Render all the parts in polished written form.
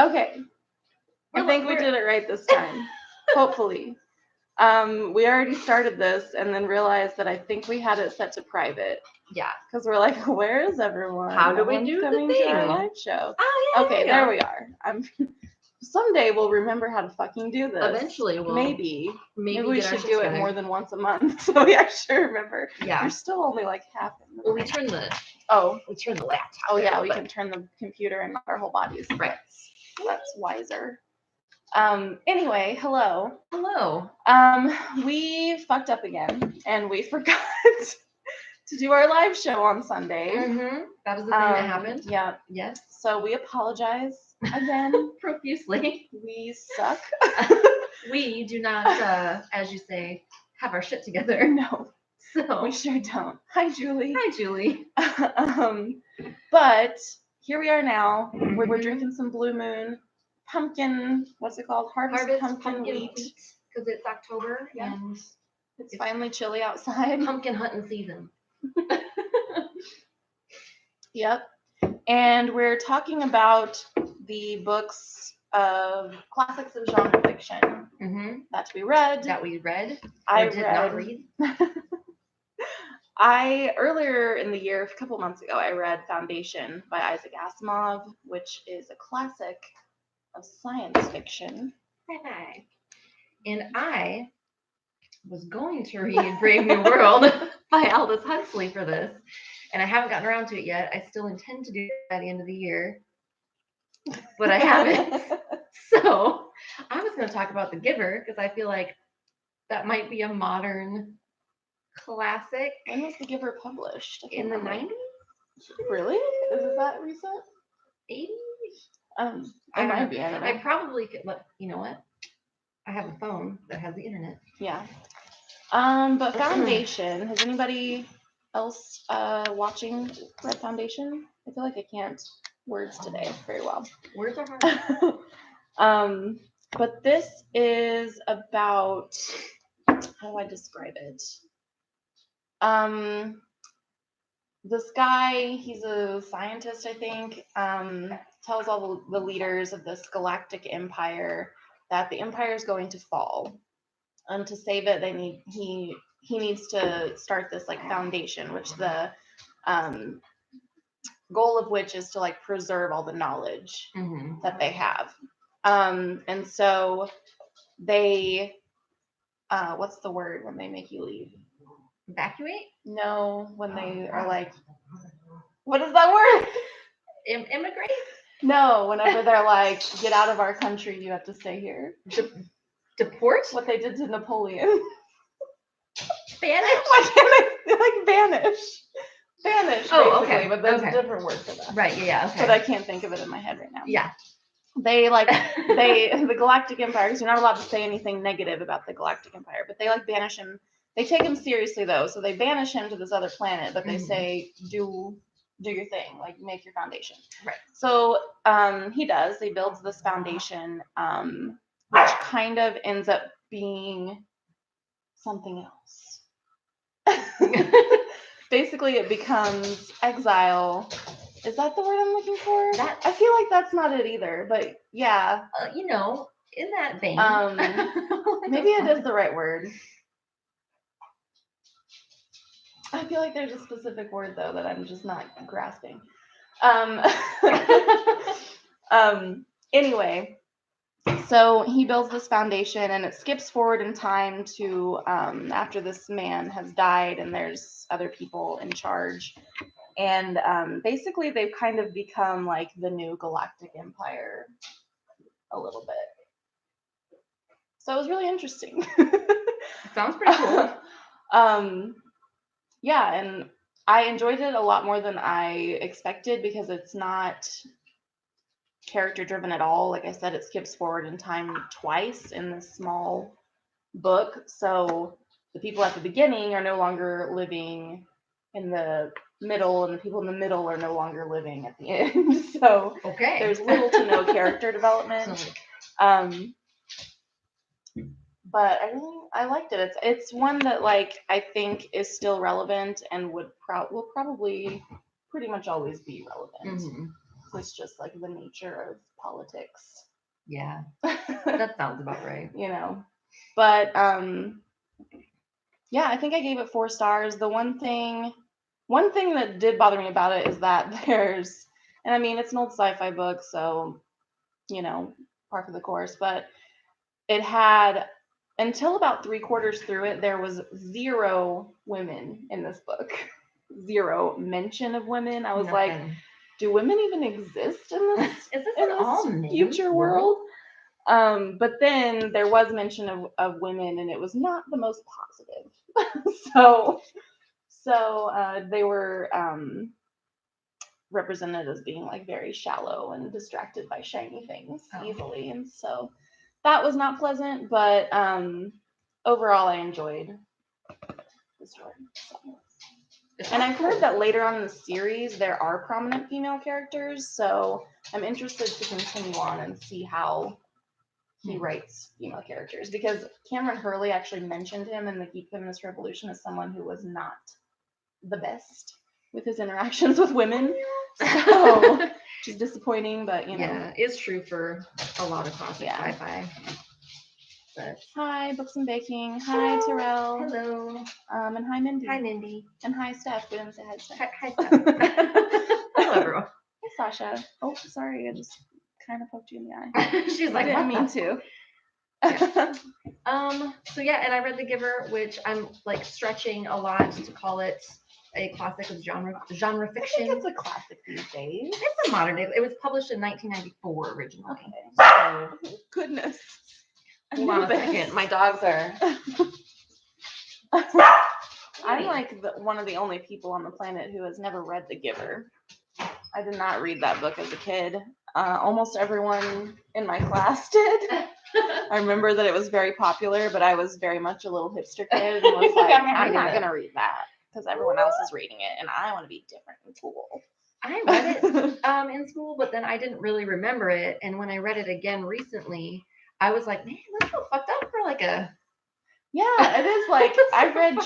Okay. I think we did it right this time. Hopefully. We already started this and then realized that I think we had it set to private. Yeah. Because we're like, where is everyone? How do we do the coming thing? to our live show. Oh, yeah. Okay, there we are. Someday we'll remember how to fucking do this. Eventually we'll. Maybe we should do together. it more than once a month so we actually remember. Yeah. We're still only like half in the Well, we turn the laptop. Oh yeah, we can turn the computer and our whole bodies. Right. That's wiser. Anyway, hello. Hello. We fucked up again and we forgot to do our live show on Sunday. Mm-hmm. That was the thing that happened. Yeah. Yes. So we apologize again profusely. We suck. We do not, as you say, have our shit together. No. So we sure don't. Hi, Julie. Hi, Julie. But here we are now. We're drinking some Blue Moon pumpkin. What's it called? Harvest pumpkin wheat. Because it's October and it's finally chilly outside. Pumpkin hunting season. Yep. And we're talking about the books of classics of genre fiction that we read. I did not read. Earlier in the year, a couple months ago, I read Foundation by Isaac Asimov, which is a classic of science fiction. And I was going to read Brave New World by Aldous Huxley for this, and I haven't gotten around to it yet. I still intend to do it by the end of the year, but I haven't. So I was going to talk about The Giver because I feel like that might be a modern classic. When was The Giver published? In the 90s? Really? Is it that recent? 80s? It might be. I don't know. I probably could. You know what? I have a phone that has the internet. Yeah. But Foundation. Has anybody else watching read Foundation? I feel like I can't words today very well. Words are hard. But this is about, how do I describe it? This guy, he's a scientist, I think, tells all the leaders of this galactic empire that the empire is going to fall. And to save it, he needs to start this like foundation, which the goal of which is to like preserve all the knowledge that they have. And so they, what's the word when they make you leave? Evacuate? No, when they are like, what is that word? Immigrate? No, whenever they're like, get out of our country, you have to stay here. Deport? What they did to Napoleon. Banish? Why can't I, like, banish? Banish, basically, okay. But there's a different word for that. Right, yeah, okay. But I can't think of it in my head right now. Yeah. The Galactic Empire, because you're not allowed to say anything negative about the Galactic Empire, but they, like, banish him. They take him seriously, though, so they banish him to this other planet, but they say, do your thing, like, make your foundation. Right. So he does. He builds this foundation, which kind of ends up being something else. Basically, it becomes exile. Is that the word I'm looking for? I feel like that's not it either, but yeah. In that vein. Maybe it is the right word. I feel like there's a specific word, though, that I'm just not grasping. Anyway, so he builds this foundation, and it skips forward in time to after this man has died, and there's other people in charge. And basically, they've kind of become like the new Galactic Empire a little bit. So it was really interesting. Sounds pretty cool. Yeah, and I enjoyed it a lot more than I expected because it's not character driven at all. Like I said, it skips forward in time twice in this small book. So the people at the beginning are no longer living in the middle, and the people in the middle are no longer living at the end. So there's little to no character development. But I liked it. It's one that like I think is still relevant and will probably pretty much always be relevant. was just like the nature of politics. Yeah, that sounds about right. You know, but yeah, I think I gave it 4 stars. The one thing that did bother me about it is that there's, and I mean, it's an old sci-fi book, so, you know, par for the course, but it had, until about 3/4 through it, there was 0 women in this book. 0 mention of women. I was like, do women even exist in this, Is this an all future world? But then there was mention of women, and it was not the most positive. so they were represented as being like very shallow and distracted by shiny things easily, and so that was not pleasant. But overall, I enjoyed the story. So. And I've heard that later on in the series there are prominent female characters, so I'm interested to continue on and see how he writes female characters, because Cameron Hurley actually mentioned him in the Geek Feminist Revolution as someone who was not the best with his interactions with women. So, which is disappointing, but you know. Yeah, it's true for a lot of classic sci-fi. But hi, Books and Baking. Hi, Terrell. Hello. And hi, Mindy. Hi, Mindy. And hi, Steph. We didn't say hi, Steph. Hi, Steph. Hello, everyone. Hey, Sasha. Oh, sorry, I just kind of poked you in the eye. She's like, I didn't mean to. Yeah. So yeah, and I read The Giver, which I'm like stretching a lot to call it a classic of genre fiction. I think it's a classic these days. It's a modern day. It was published in 1994 originally. Okay. So, goodness. Hold on a second. My dogs are. I'm like one of the only people on the planet who has never read The Giver. I did not read that book as a kid. Almost everyone in my class did. I remember that it was very popular, but I was very much a little hipster kid and was like, I'm not going to read that because everyone else is reading it and I want to be different and cool. I read it in school, but then I didn't really remember it. And when I read it again recently, I was like, man, that's so fucked up for like a... Yeah, it is like, I've read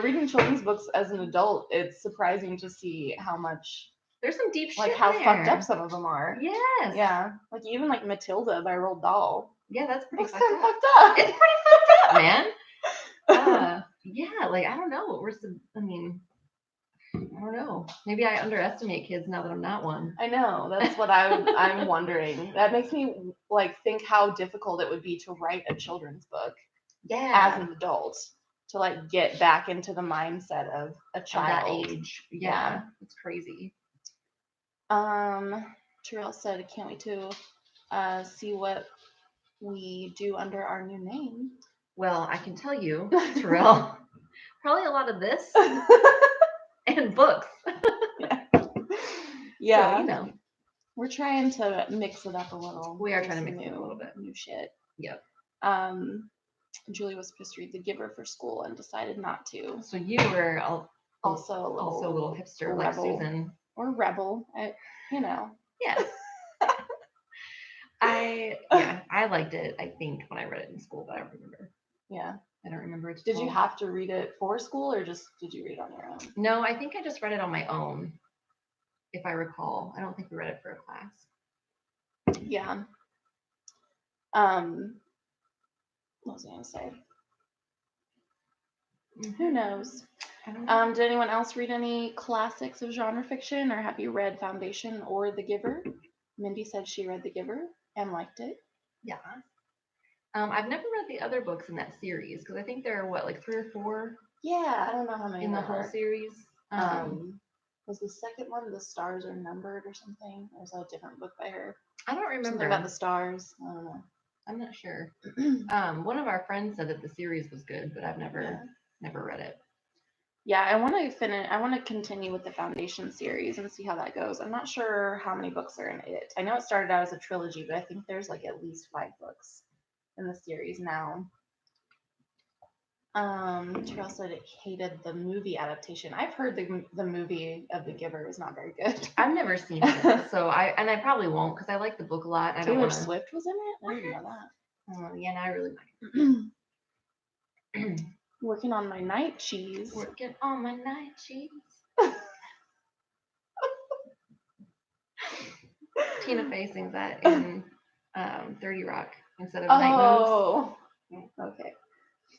reading children's books as an adult, it's surprising to see how much... There's some deep shit like how there. Fucked up some of them are. Yes. Yeah. Like even like Matilda by Roald Dahl. Yeah, that's pretty fucked up. It's pretty fucked up, man. Yeah, like I don't know. I don't know. Maybe I underestimate kids now that I'm not one. I know. That's what I'm wondering. That makes me like think how difficult it would be to write a children's book. Yeah. As an adult. To like get back into the mindset of a child. Of that age. Yeah. It's crazy. Terrell said, can't wait to see what we do under our new name. Well, I can tell you, Terrell, probably a lot of this and books. Yeah. So, you know. We're trying to mix it up a little. We are trying to mix it up a little bit. New shit. Yep. Julie was supposed to read The Giver for school and decided not to. So you were also a little hipster, rebel, like Susan. Or rebel, you know. Yes. I liked it, I think, when I read it in school, but I don't remember. Yeah. I don't remember it. Did you have to read it for school or just did you read it on your own? No, I think I just read it on my own, if I recall. I don't think we read it for a class. Yeah. What was I going to say? Who knows? I don't know. Did anyone else read any classics of genre fiction, or have you read Foundation or The Giver? Mindy said she read The Giver and liked it. Yeah. I've never read the other books in that series because I think there are like 3 or 4. Yeah, I don't know how many in the whole series. Was the second one The Stars Are Numbered or something? Or was that a different book by her? I don't remember. Something about the stars. I don't know. I'm not sure. One of our friends said that the series was good, but I've never read it. Yeah, I want to continue with the Foundation series and see how that goes. I'm not sure how many books are in it. I know it started out as a trilogy, but I think there's like at least 5 books in the series now. Terrell said it hated the movie adaptation. I've heard the movie of The Giver is not very good. I've never seen it, so I probably won't because I like the book a lot. Taylor Swift was in it? I didn't know that. Oh, yeah, and I really like it. Working on my night cheese. Working on my night cheese. Tina Fey sings that in 30 Rock instead of Night Moves. Oh, okay.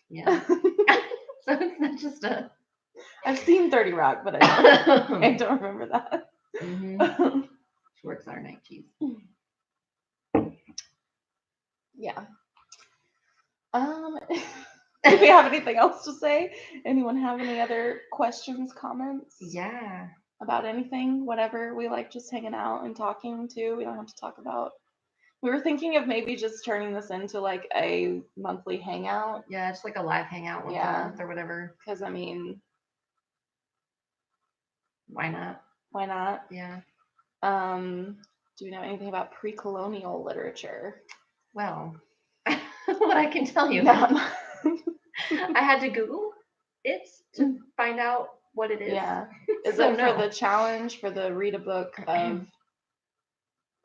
Yeah. So it's not just a. I've seen 30 Rock, but I don't remember that. Mm-hmm. She works on her night cheese. Yeah. Do we have anything else to say? Anyone have any other questions, comments? Yeah. About anything, whatever. We like just hanging out and talking too. We don't have to talk about. We were thinking of maybe just turning this into like a monthly hangout. Yeah, just like a live hangout once a month or whatever. Because I mean, why not? Why not? Yeah. Do you know anything about pre-colonial literature? Well, what I can tell you, No. I had to Google it to find out what it is. Yeah. Is So it for the challenge for the read a book of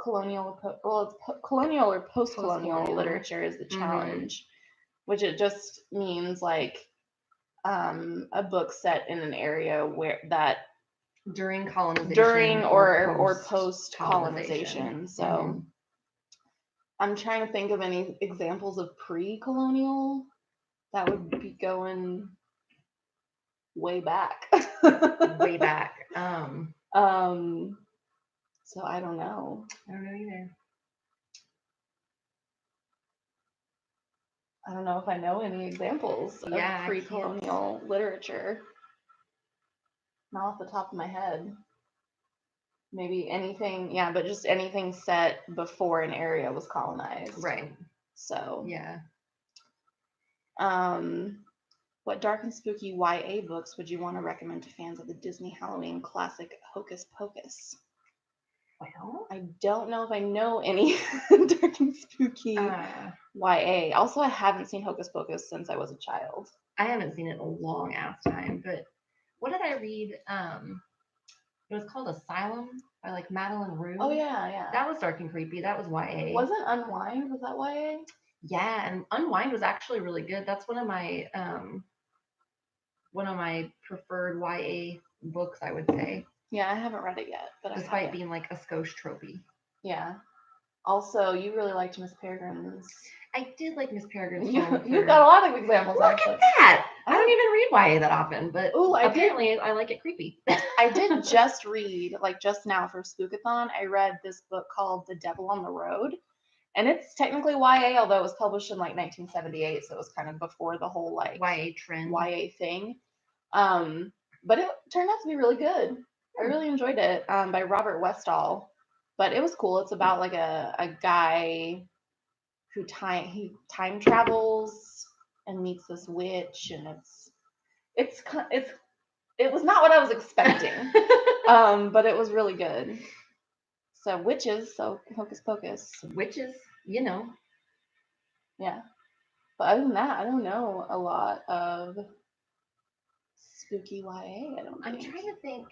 colonial? Well, it's colonial or post-colonial literature is the challenge, which it just means like a book set in an area where that during colonization, during or post colonization. So I'm trying to think of any examples of pre-colonial that would be going way back. Way back. So I don't know. I don't know either. I don't know if I know any examples of pre-colonial literature. Not off the top of my head. Maybe anything, yeah, but just anything set before an area was colonized. Right. So. Yeah. What dark and spooky YA books would you want to recommend to fans of the Disney Halloween classic Hocus Pocus? Well, I don't know if I know any dark and spooky YA. Also, I haven't seen Hocus Pocus since I was a child. I haven't seen it in a long ass time, but what did I read? It was called Asylum by like Madeline Rue. Oh yeah. That was dark and creepy. That was YA. Wasn't Unwind? Was that YA? Yeah, and Unwind was actually really good. That's one of my preferred YA books, I would say. Yeah, I haven't read it yet, but despite being like a skosh tropey. Yeah. Also, you really liked Miss Peregrine's. I did like Miss Peregrine's. You've got a lot of examples. Look at that! I don't even read YA that often, but apparently I like it creepy. I did just read, like just now for Spookathon, I read this book called The Devil on the Road. And it's technically YA, although it was published in like 1978, so it was kind of before the whole like YA trend, YA thing. But it turned out to be really good. I really enjoyed it. By Robert Westall, but it was cool. It's about like a guy who time travels and meets this witch, and it was not what I was expecting, but it was really good. So witches, so Hocus Pocus. Witches, you know. Yeah. But other than that, I don't know a lot of spooky YA. I'm trying to think.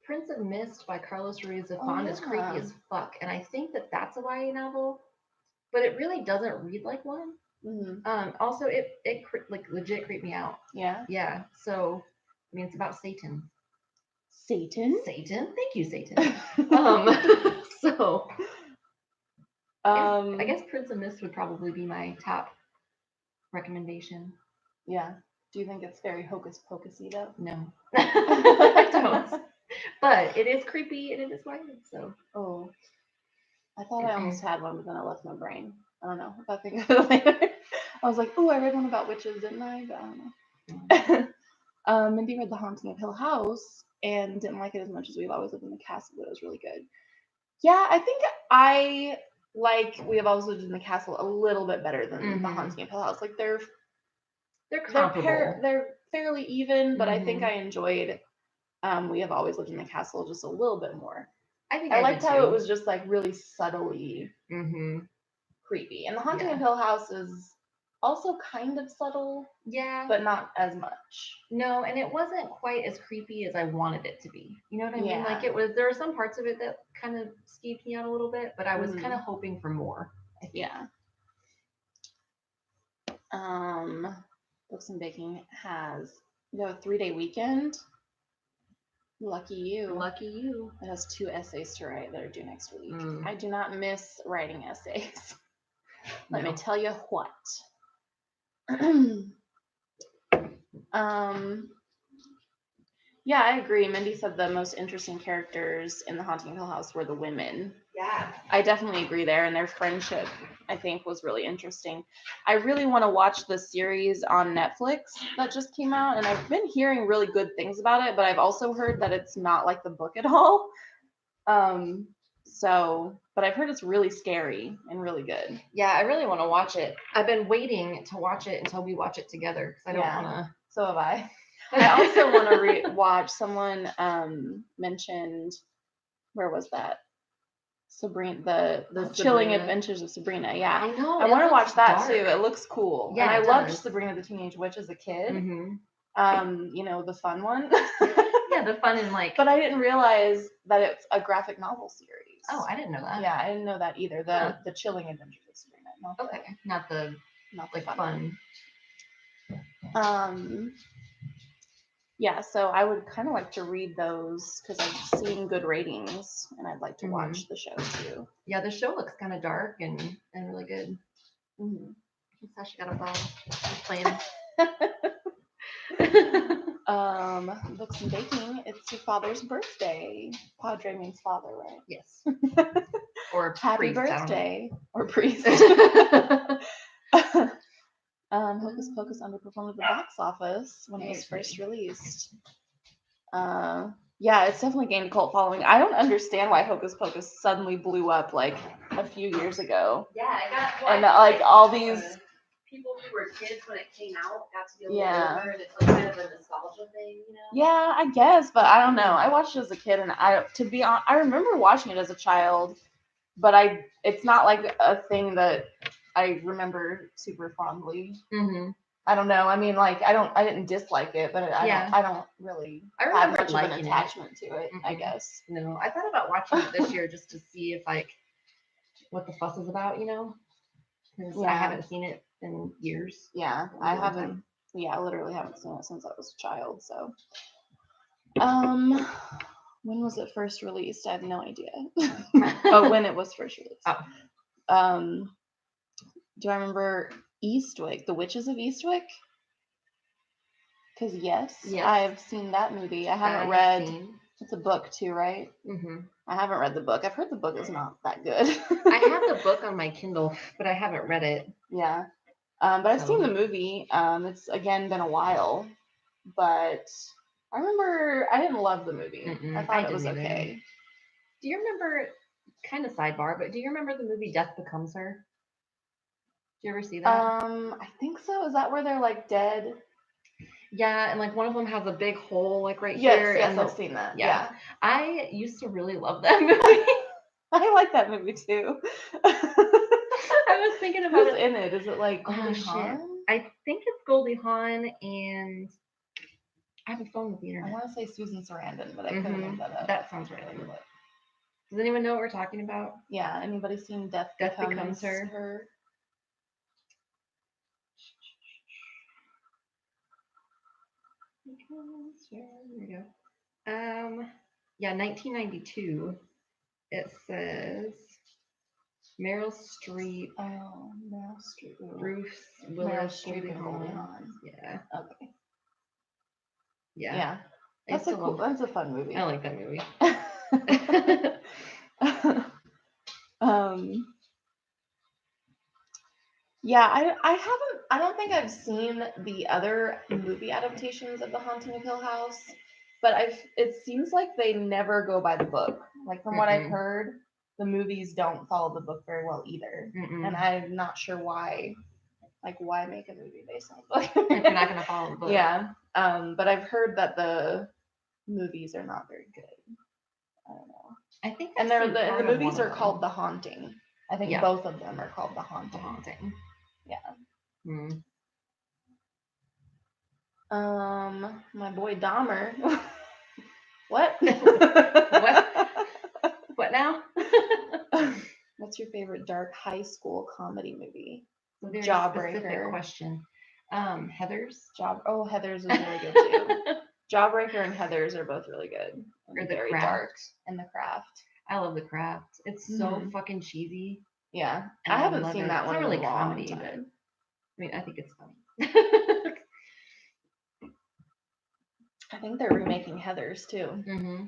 Prince of Mist by Carlos Ruiz Zafón is creepy as fuck, and I think that's a YA novel, but it really doesn't read like one. Mm-hmm. Also, it like legit creeped me out. Yeah. Yeah. So, I mean, it's about Satan. Satan. Thank you, Satan. So. I guess Prince of Mist would probably be my top recommendation. Yeah. Do you think it's very Hocus Pocusy though? No. I don't. But it is creepy and it is wild, so. Oh. I thought I almost had one, but then I left my brain. I don't know. If I think of it later. I was like, oh, I read one about witches, didn't I? But I don't know. Mindy read The Haunting of Hill House and didn't like it as much as We've Always Lived in the Castle, but it was really good. Yeah, I think I like We Have Always Lived in the Castle a little bit better than The Haunting of Hill House. Like they're comparable. They're fairly even, but I think I enjoyed We Have Always Lived in the Castle just a little bit more. I liked how it was just like really subtly creepy. And The Haunting of Hill House is also kind of subtle. Yeah. But not as much. No, and it wasn't quite as creepy as I wanted it to be. You know what I mean? Like there were some parts of it that kind of skeeved me out a little bit, but I was kind of hoping for more. Yeah. Books and Baking has, you have a 3-day weekend. Lucky you. Lucky you. It has 2 essays to write that are due next week. Mm. I do not miss writing essays. Let No. me tell you what. Yeah, I agree. Mindy said the most interesting characters in The Haunting of Hill House were the women. Yeah. I definitely agree there, and their friendship, I think, was really interesting. I really want to watch the series on Netflix that just came out, and I've been hearing really good things about it, but I've also heard that it's not like the book at all. But I've heard it's really scary and really good. Yeah, I really want to watch it. I've been waiting to watch it until we watch it together because I don't want to. So have I. I also want to watch. Someone mentioned, where was that? Sabrina, the Chilling Adventures of Sabrina. Yeah, I know. I want to watch that dark. too. It looks cool. Yeah, and I loved Sabrina the Teenage Witch as a kid. Mm-hmm. You know, the fun one. Yeah, the fun and like. But I didn't realize that it's a graphic novel series. Oh, I didn't know that. Yeah, I didn't know that either. The Chilling Adventures of Sabrina. Not the like fun. Yeah, so I would kind of like to read those because I've seen good ratings, and I'd like to watch the show too. Yeah, the show looks kind of dark and really good. Mm-hmm. Sasha got a ball. She's playing. Books and baking. It's your father's birthday. Padre means father, right? Yes. Or happy priest, birthday or priest. Hocus Pocus underperformed at the box office when it was first released. Yeah, it's definitely gained a cult following. I don't understand why Hocus Pocus suddenly blew up like a few years ago. Yeah, it got. And like all these people who were kids when it came out got to be a little older, and it's like kind of a nostalgia thing, you know? Yeah, I guess, but I don't know. I watched it as a kid, and I remember watching it as a child, but it's not like a thing that I remember super fondly. Mm-hmm. I don't know. I mean, like I didn't dislike it, but I don't really have much of an attachment to it. I guess. No, I thought about watching it this year just to see if like what the fuss is about, you know? Because I haven't seen it in years. Yeah, I haven't. Yeah, I literally haven't seen it since I was a child. So, when was it first released? I have no idea. Oh, when it was first released. Oh. Do I remember Eastwick, The Witches of Eastwick? Because yes, I've seen that movie. I haven't read. It's a book too, right? Mm-hmm. I haven't read the book. I've heard the book is not that good. I have the book on my Kindle, but I haven't read it. Yeah. But I've seen the movie. It's again been a while, but I remember I didn't love the movie. I thought it was okay. Do you remember? Kind of sidebar, but do you remember the movie Death Becomes Her? Did you ever see that? I think so. Is that where they're like dead? Yeah, and like one of them has a big hole like right here. Yes, I've seen that. Yeah. I used to really love that movie. I like that movie too. I was thinking about who's in it. Is it like Goldie Hawn? I think it's Goldie Hawn, and I have a phone with the internet. I want to say Susan Sarandon, but I couldn't make that up. That sounds right. Does anyone know what we're talking about? Yeah. Anybody seen Death Becomes Her? Here we go. Yeah, 1992. It says Meryl Streep. Oh, Meryl Streep. Bruce Willis, Goldie Hawn. Yeah. Okay. Yeah. That's a fun movie. I like that movie. Yeah, I don't think I've seen the other movie adaptations of The Haunting of Hill House, but it seems like they never go by the book. Like from what I've heard, the movies don't follow the book very well either. And I'm not sure why. Like, why make a movie based on the book? If you're not going to follow the book. Yeah. But I've heard that the movies are not very good. I don't know. I think and the movies are called The Haunting. I think both of them are called The Haunting. Yeah. My boy Dahmer. What? What now? What's your favorite dark high school comedy movie? Very Jawbreaker. Specific question. Heathers. Heathers was really good too. Jawbreaker and Heathers are both really good. Or And The very Craft. dark. And The Craft. I love The Craft. It's so Mhm. fucking cheesy. Yeah. And I haven't love seen it. that It's one not in really a long comedy, but time. I mean, I think it's funny. I think they're remaking Heathers too. Mm-hmm.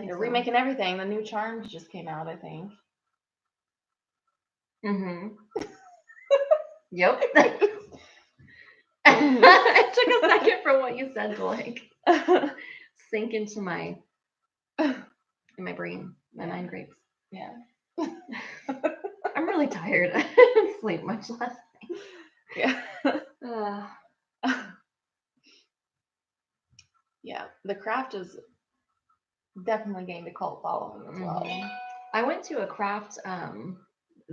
They're remaking everything. The new Charms just came out, I think. Mm-hmm. Yep. It took a second for what you said to like sink into my brain, my mind grapes. Yeah. I'm really tired. I didn't sleep much last night. Yeah. Yeah. The Craft is definitely gained a cult following as well. I went to a Craft,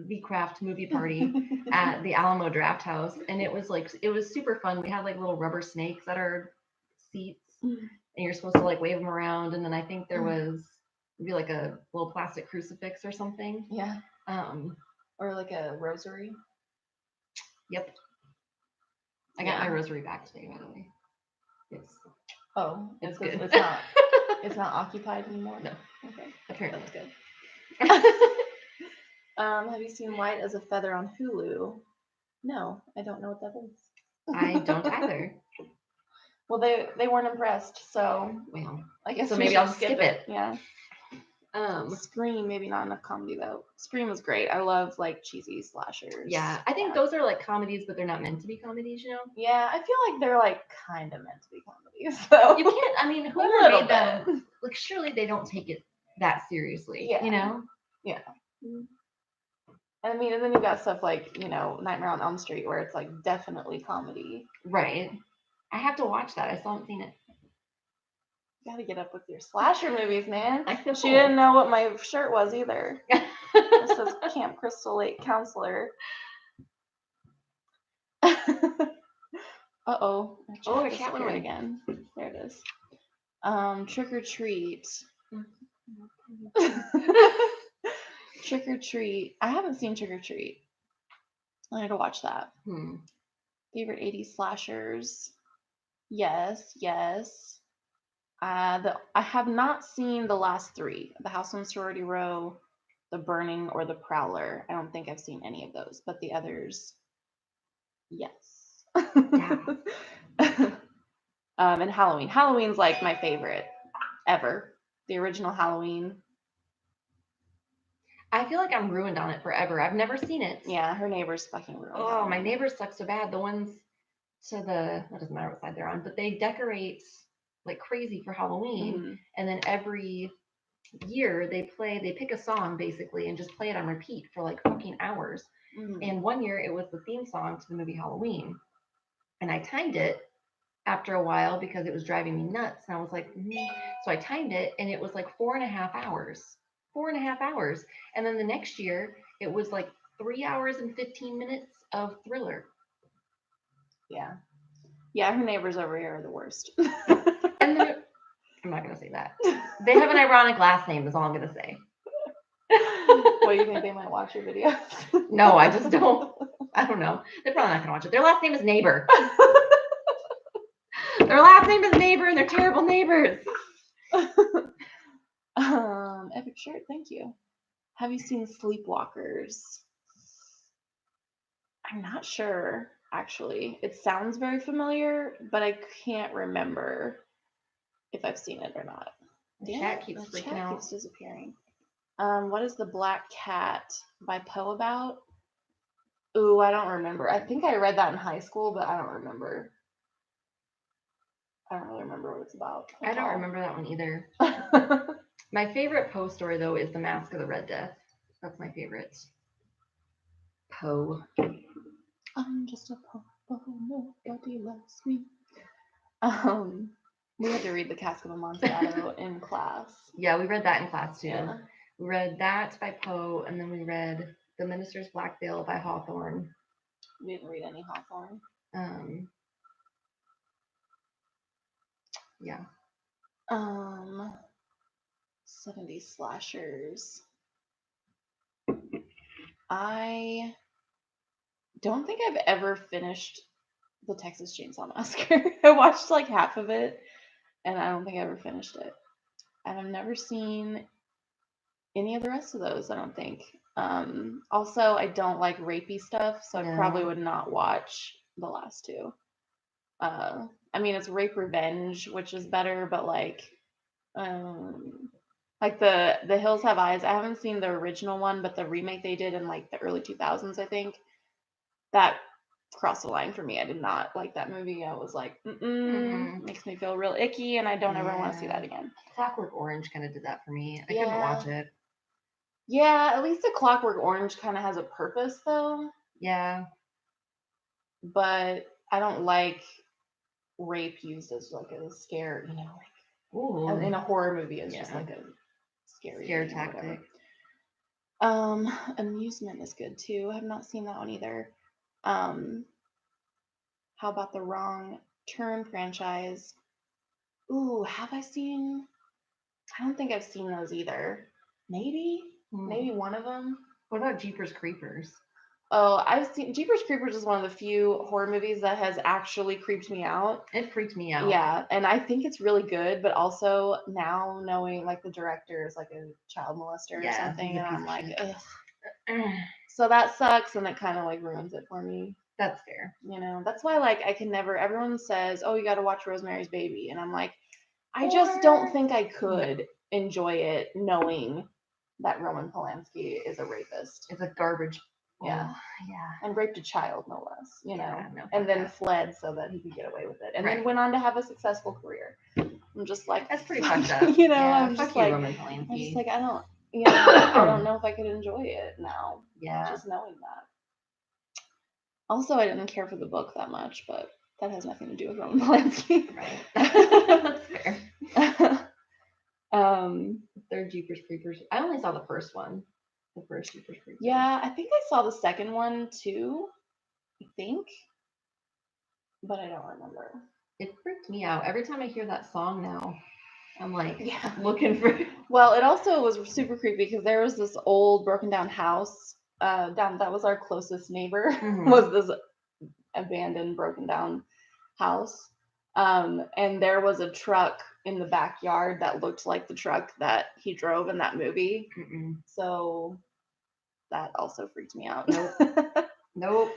the Craft movie party at the Alamo Draft House, and it was super fun. We had like little rubber snakes at our seats, and you're supposed to like wave them around, and then I think there was maybe like a little plastic crucifix or something. Yeah. Or like a rosary. Yep. I got my rosary back today, by the way. It's good. It's not occupied anymore. No. Okay. Apparently. That's good. Have you seen Light as a Feather on Hulu? No, I don't know what that is. I don't either. Well, they weren't impressed, so Well, I guess so we maybe should I'll skip it. Yeah. Scream, maybe not enough comedy though. Scream was great. I love like cheesy slashers. Yeah, I think those are like comedies, but they're not meant to be comedies, you know? Yeah, I feel like they're like kind of meant to be comedies. So you can't. I mean, whoever made them, like surely they don't take it that seriously. Yeah. You know? Yeah. I mean, and then you got stuff like, Nightmare on Elm Street where it's like definitely comedy. Right. I have to watch that. I still haven't seen it. You gotta get up with your slasher movies, man. I know. She didn't know what my shirt was either. It says Camp Crystal Lake Counselor. Uh-oh. Our chat went away again. There it is. Trick or Treat. Trick or Treat. I haven't seen Trick or Treat. I need to watch that. Favorite 80s slashers. Yes. I have not seen the last three. The House on Sorority Row, The Burning, or The Prowler. I don't think I've seen any of those, but the others, yes. Yeah. And Halloween. Halloween's like my favorite ever. The original Halloween. I feel like I'm ruined on it forever. I've never seen it. Yeah, her neighbors fucking ruined it. Oh, my neighbors suck so bad. The ones to the, it doesn't matter what side they're on, but they decorate like crazy for Halloween. And then every year they pick a song basically and just play it on repeat for like fucking hours. And one year it was the theme song to the movie Halloween. And I timed it after a while because it was driving me nuts. And I was like, so I timed it and it was like 4.5 hours. 4.5 hours. And then the next year it was like 3 hours and 15 minutes of Thriller. Yeah. Yeah, her neighbors over here are the worst. And I'm not going to say that. They have an ironic last name is all I'm going to say. What, you think they might watch your videos? No, I just don't. I don't know. They're probably not going to watch it. Their last name is Neighbor. Their last name is Neighbor and they're terrible neighbors. Epic shirt, thank you. Have you seen Sleepwalkers? I'm not sure, actually. It sounds very familiar, but I can't remember if I've seen it or not. The chat keeps freaking out. Keeps disappearing. What is The Black Cat by Poe about? Ooh, I don't remember. I think I read that in high school, but I don't remember. I don't really remember what it's about. I don't remember that one either. My favorite Poe story, though, is The Mask of the Red Death. That's my favorite. Poe. I'm just a Poe. Nobody loves me. We had to read The Cask of Amontillado in class. Yeah, we read that in class, too. Yeah. We read that by Poe, and then we read The Minister's Black Veil by Hawthorne. We didn't read any Hawthorne. Yeah. 70s slashers. I don't think I've ever finished the Texas Chainsaw Massacre. I watched like half of it and I don't think I ever finished it. And I've never seen any of the rest of those, I don't think. Also, I don't like rapey stuff, so I probably would not watch the last two. I mean, it's rape revenge, which is better, but like the Hills Have Eyes. I haven't seen the original one, but the remake they did in like the early 2000s, I think, that crossed the line for me. I did not like that movie. I was like, makes me feel real icky, and I don't ever want to see that again. Clockwork Orange kind of did that for me. I couldn't watch it. Yeah, at least the Clockwork Orange kind of has a purpose, though. Yeah. But I don't like rape used as like a scare, like in a horror movie. It's just like a scare tactic. Amusement is good too. I have not seen that one either. How about the Wrong Turn franchise? Ooh, have I seen? I don't think I've seen those either. Maybe one of them. What about Jeepers Creepers? Oh, I've seen Jeepers Creepers is one of the few horror movies that has actually creeped me out. It freaked me out. Yeah, and I think it's really good, but also now knowing like the director is like a child molester or something, and I'm like, ugh. So that sucks, and it kind of like ruins it for me. That's fair. That's why like I can never. Everyone says, "Oh, you got to watch Rosemary's Baby," and I'm like, I just don't think I could enjoy it knowing that Roman Polanski is a rapist. It's a garbage. Yeah. And raped a child, no less, and then fled so that he could get away with it. And then went on to have a successful career. I'm just like, that's pretty fucked up. I'm just like, Roman Polanski. I'm just like, I don't know if I could enjoy it now. Yeah. Just knowing that. Also, I didn't care for the book that much, but that has nothing to do with Roman Polanski. Right. That's fair. Third Jeepers Creepers. I only saw the first one. The first Jeepers Creepers. Yeah, I think I saw the second one too. I think. But I don't remember. It freaked me out. Every time I hear that song now, I'm like, looking for. Well, it also was super creepy because there was this old broken down house. That was our closest neighbor. Was this abandoned, broken down house. And there was a truck in the backyard that looked like the truck that he drove in that movie. So that also freaked me out. Nope.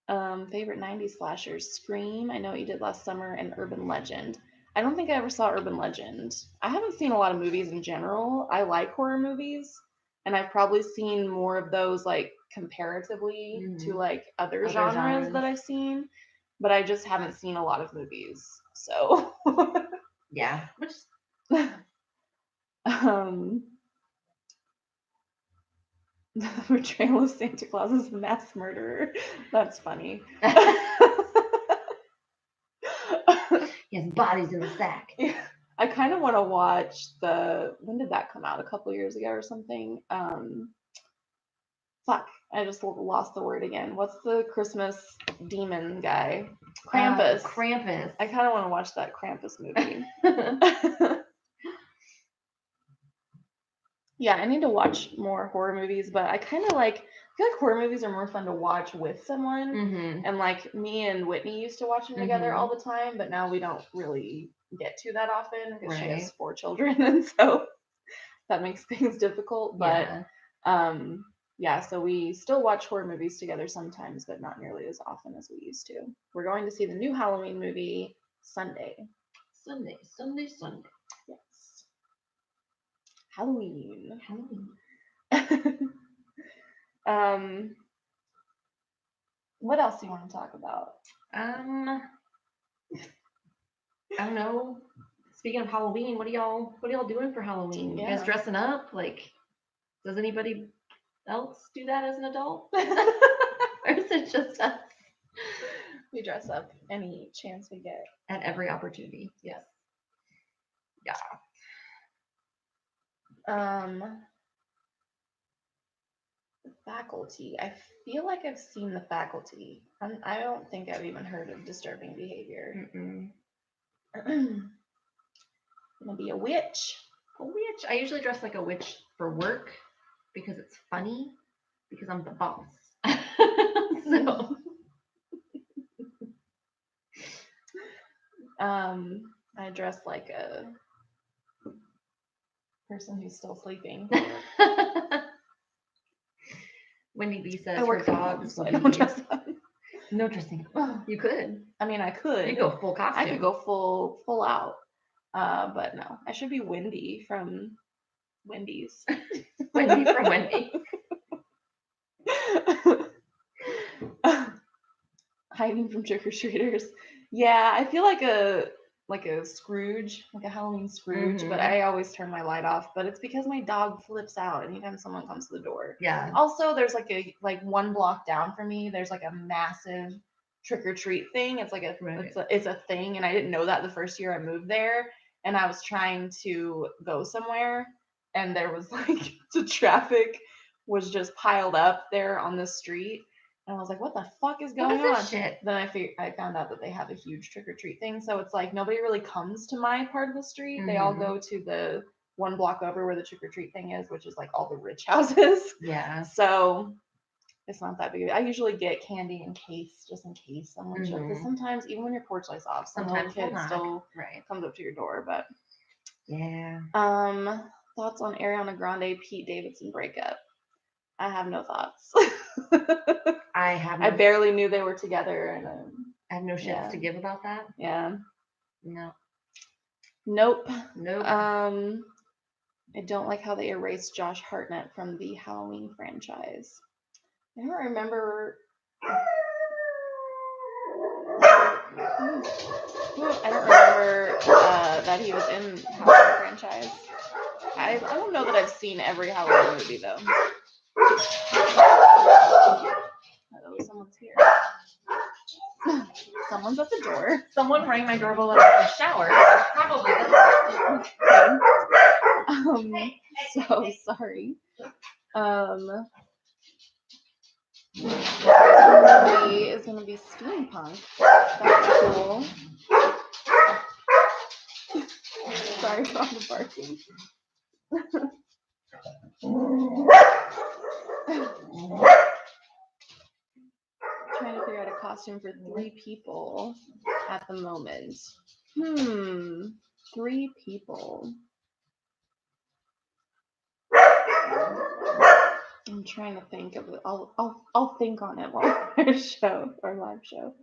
Favorite 90s slashers: Scream, I Know What You Did Last Summer, and Urban Legend. I don't think I ever saw Urban Legend. I haven't seen a lot of movies in general. I like horror movies, and I've probably seen more of those like comparatively to like other genres that I've seen, but I just haven't seen a lot of movies. So yeah. The portrayal of Santa Claus as a mass murderer. That's funny. He has bodies in the sack. Yeah. I kind of want to watch when did that come out? A couple years ago or something? Fuck, I just lost the word again. What's the Christmas demon guy? Krampus. Krampus. I kind of want to watch that Krampus movie. Yeah, I need to watch more horror movies, but I feel like horror movies are more fun to watch with someone. And like me and Whitney used to watch them together all the time, but now we don't really get to that often because she has 4 children, and so that makes things difficult. But so we still watch horror movies together sometimes, but not nearly as often as we used to. We're going to see the new Halloween movie Sunday. Yes. Halloween. What else do you want to talk about? I don't know. Speaking of Halloween, what are y'all doing for Halloween? You guys dressing up? Like, does anybody else do that as an adult? Or is it just us? We dress up any chance we get. At every opportunity. Yes. Yeah. The Faculty. I feel like I've seen The Faculty. I don't think I've even heard of Disturbing Behavior. I'm gonna be a witch. I usually dress like a witch for work because it's funny, because I'm the boss. So I dress like a person who's still sleeping. Wendy B says I her work from dog. home, so I don't dress up. No dressing. You could. I mean, I could. You go full costume. I could go full out. But no, I should be Wendy from Wendy's. Wendy from Wendy. Hiding from trick-or-treaters. Yeah, I feel like a Scrooge, like a Halloween Scrooge, but I always turn my light off. But it's because my dog flips out anytime someone comes to the door. Yeah. Also, there's like 1 block down from me, there's like a massive trick-or-treat thing. It's like it's a thing, and I didn't know that the first year I moved there, and I was trying to go somewhere, and there was like the traffic was just piled up there on the street. And I was like, what the fuck is going on? Shit? Then I found out that they have a huge trick-or-treat thing. So it's like nobody really comes to my part of the street. They all go to the 1 block over where the trick-or-treat thing is, which is like all the rich houses. Yeah. So it's not that big. I usually get candy in case, just in case someone shows. Because sometimes, even when your porch lights off, some little kid still comes up to your door. But yeah. Thoughts on Ariana Grande, Pete Davidson breakup? I have no thoughts. I barely knew they were together, and I have no shits to give about that. Yeah. No. Nope. I don't like how they erased Josh Hartnett from the Halloween franchise. I don't remember. That he was in the Halloween franchise. I don't know that I've seen every Halloween movie though. Oh, someone's here. Someone's at the door. Someone rang my doorbell out of the shower. Probably so sorry. Movie is gonna be steampunk. That's cool. Sorry for all the barking. Trying to figure out a costume for 3 people at the moment. 3 people. I'm trying to think of it. I'll think on it while our show or live show.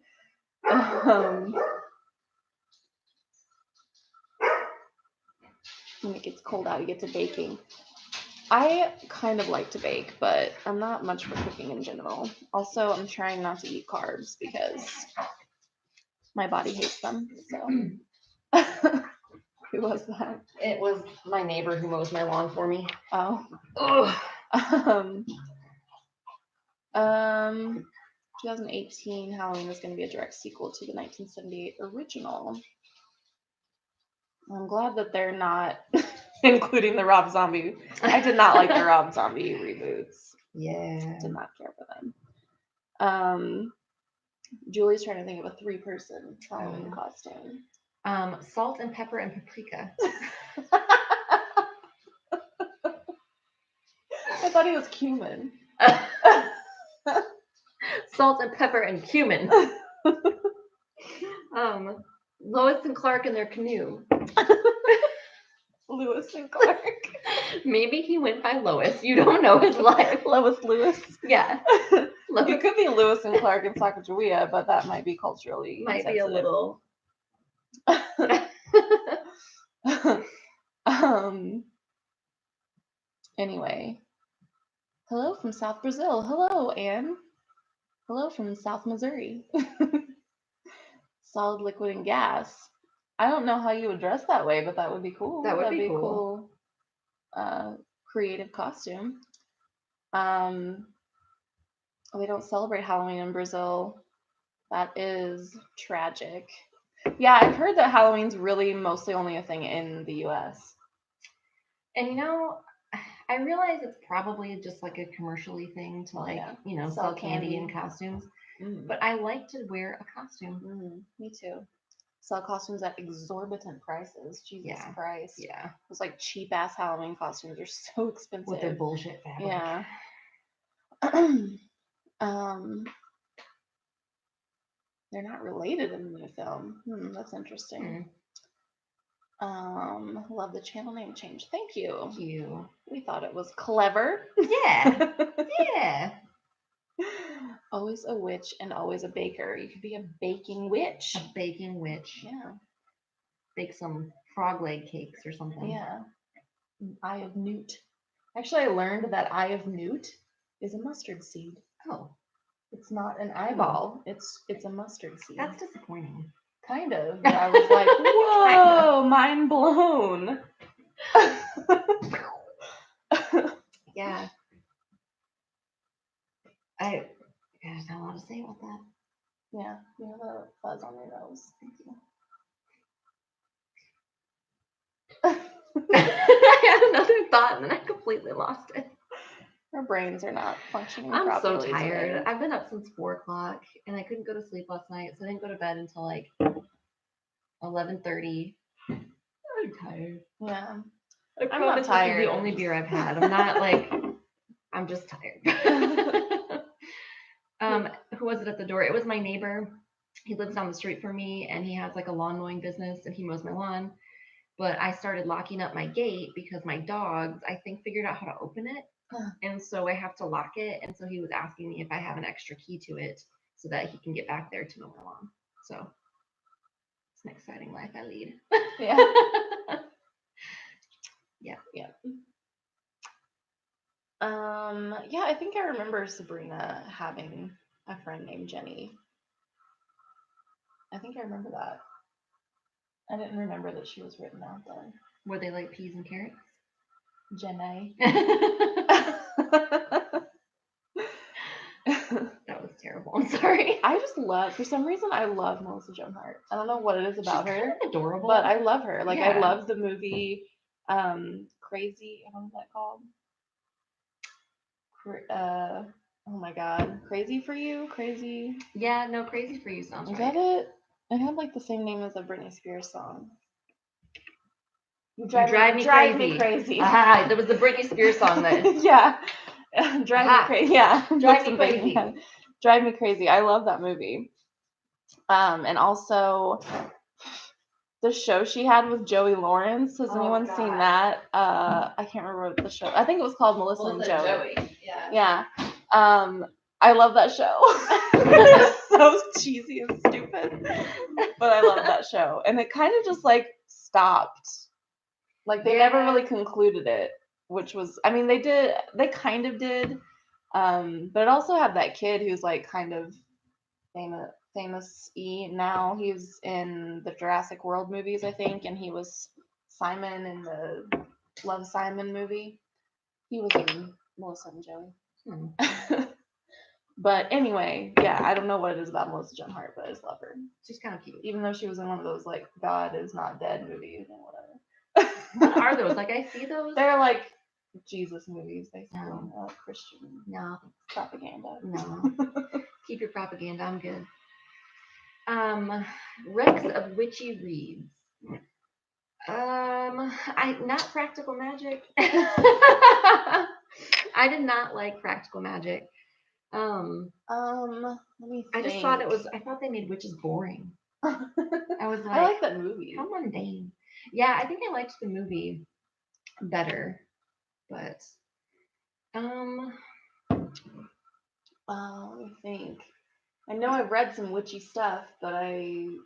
When it gets cold out, you get to baking. I kind of like to bake, but I'm not much for cooking in general. Also, I'm trying not to eat carbs because my body hates them. So, who was that? It was my neighbor who mows my lawn for me. Oh. 2018 Halloween is going to be a direct sequel to the 1978 original. I'm glad that they're not including the Rob Zombie. I did not like the Rob Zombie reboots. Yeah. Did not care for them. Julie's trying to think of a 3-person Halloween costume. Salt and pepper and paprika. I thought he was cumin. Salt and pepper and cumin. Lois and Clark in their canoe. Lewis and Clark. Maybe he went by Lois. You don't know his life. Lois Lewis. Yeah. It could be Lewis and Clark in Sacagawea, but that might be culturally might be a little. Anyway. Hello from South Brazil. Hello, Anne. Hello from South Missouri. Solid, liquid, and gas. I don't know how you would dress that way, but that would be cool. That'd be cool. Creative costume. They don't celebrate Halloween in Brazil. That is tragic. Yeah, I've heard that Halloween's really mostly only a thing in the US. And I realize it's probably just like a commercially thing to sell candy and costumes. But I like to wear a costume. Me too. Sell costumes at exorbitant prices. Jesus Christ. Yeah. Those like cheap ass Halloween costumes are so expensive. With their bullshit fabric. Yeah. They're not related in the new film. That's interesting. Love the channel name change. Thank you. Thank you. We thought it was clever. Yeah. Yeah. Always a witch and always a baker. You could be a baking witch. A baking witch. Yeah. Bake some frog leg cakes or something. Yeah. Eye of newt. Actually, I learned that eye of newt is a mustard seed. Oh. It's not an eyeball. It's a mustard seed. That's disappointing. Kind of. But I was like, whoa, mind blown. Yeah. There's not a lot to say about that. Yeah, you have a fuzz on your nose. Thank you. I had another thought and then I completely lost it. Our brains are not functioning I'm so properly tired. today. I've been up since 4 o'clock and I couldn't go to sleep last night, so I didn't go to bed until like 11:30. I'm tired. Yeah. I'm not tired. This is the only beer I've had. I'm not like, I'm just tired. Who was it at the door? It was my neighbor. He lives down the street from me and he has like a lawn mowing business and he mows my lawn. But I started locking up my gate because my dogs, I think, figured out how to open it. And so I have to lock it. And so he was asking me if I have an extra key to it so that he can get back there to mow my lawn. So it's an exciting life I lead. Yeah. Yeah. Yeah. Yeah, I think I remember Sabrina having a friend named Jenny. I think I remember that. I didn't remember that she was written out though. Were they like peas and carrots? Jenny. That was terrible. I'm sorry. I just love, for some reason, I love Melissa Joan Hart. I don't know what it is about her. She's kind of adorable. But I love her. Like, Yeah. I love the movie Crazy. What was that called? Oh my God. Crazy for You? Crazy? Yeah, no, Crazy for You sounds Is right. that it? It had like the same name as a Britney Spears song. You drive me crazy. Ah, there was the Britney Spears song that. Yeah. Drive me crazy. Yeah. Drive me crazy. Yeah. Drive Me Crazy. I love that movie. And also the show she had with Joey Lawrence. Has anyone seen that? I can't remember what the show. I think it was called Melissa and Joey. Yeah. I love that show. It's so cheesy and stupid, but I love that show. And it kind of just like stopped. Like they never really concluded it, which was, I mean, they kind of did. But it also had that kid who's like kind of famous-y now. He's in the Jurassic World movies, I think, and he was Simon in the Love, Simon movie. He was in Melissa and Joey. But anyway, yeah, I don't know what it is about Melissa Joan Hart, but I just love her. She's kind of cute. Even though she was in one of those like God is not dead movies and whatever. What are those? Like I see those. They're like Jesus movies, basically. No. Christian No. propaganda. No. Keep your propaganda. I'm good. Rex of Witchy Reads. Not Practical Magic. I did not like Practical Magic. Let me think. I just thought I thought they made witches boring. I was like, I like that movie. How mundane. Yeah, I think I liked the movie better, but let me think. I know I've read some witchy stuff, but I'm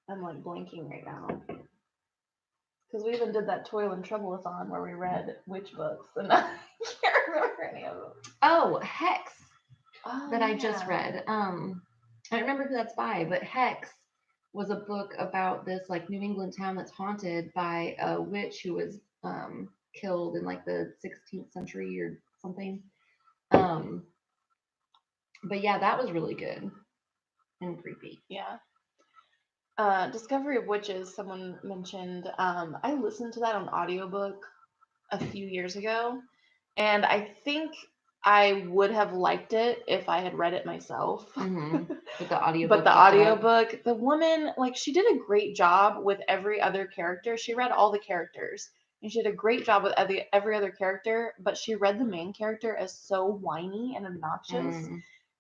like blanking right now. Because we even did that Toil and Trouble-a-thon where we read witch books, and I can't remember any of them. Oh, Hex. That I just read. I don't remember who that's by, but Hex was a book about this like New England town that's haunted by a witch who was killed in like the 16th century or something. But yeah, that was really good and creepy. Yeah. Discovery of Witches, someone mentioned. I listened to that on audiobook a few years ago, and I think I would have liked it if I had read it myself. Mm-hmm. But the audiobook, the woman, like, she did a great job with every other character. She read all the characters, and she did a great job with every other character, but she read the main character as so whiny and obnoxious,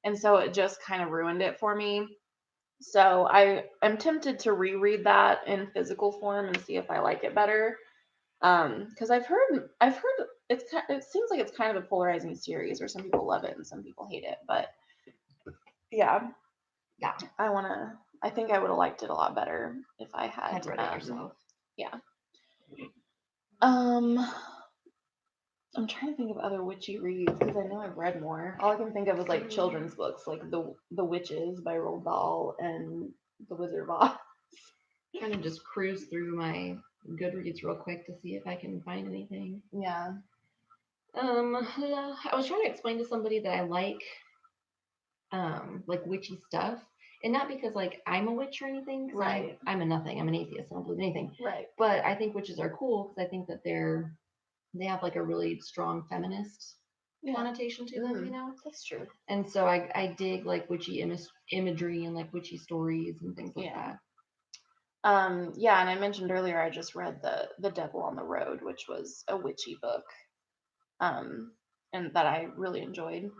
and so it just kind of ruined it for me. So I am tempted to reread that in physical form and see if I like it better. Because I've heard it seems like it's kind of a polarizing series where some people love it and some people hate it. But yeah, Yeah. I think I would have liked it a lot better if I Had read it yourself. Yeah. I'm trying to think of other witchy reads because I know I've read more. All I can think of is like children's books, like the Witches by Roald Dahl and The Wizard of Oz. Trying to just cruise through my Goodreads real quick to see if I can find anything. Yeah. I was trying to explain to somebody that I like witchy stuff, and not because like I'm a witch or anything. 'Cause Right. I'm a nothing. I'm an atheist. I don't believe in anything. Right. But I think witches are cool because I think that they have like a really strong feminist connotation to them. You know. That's true. And so I dig like witchy imagery and like witchy stories and things like that. Yeah, and I mentioned earlier I just read the Devil on the Road, which was a witchy book, and that I really enjoyed.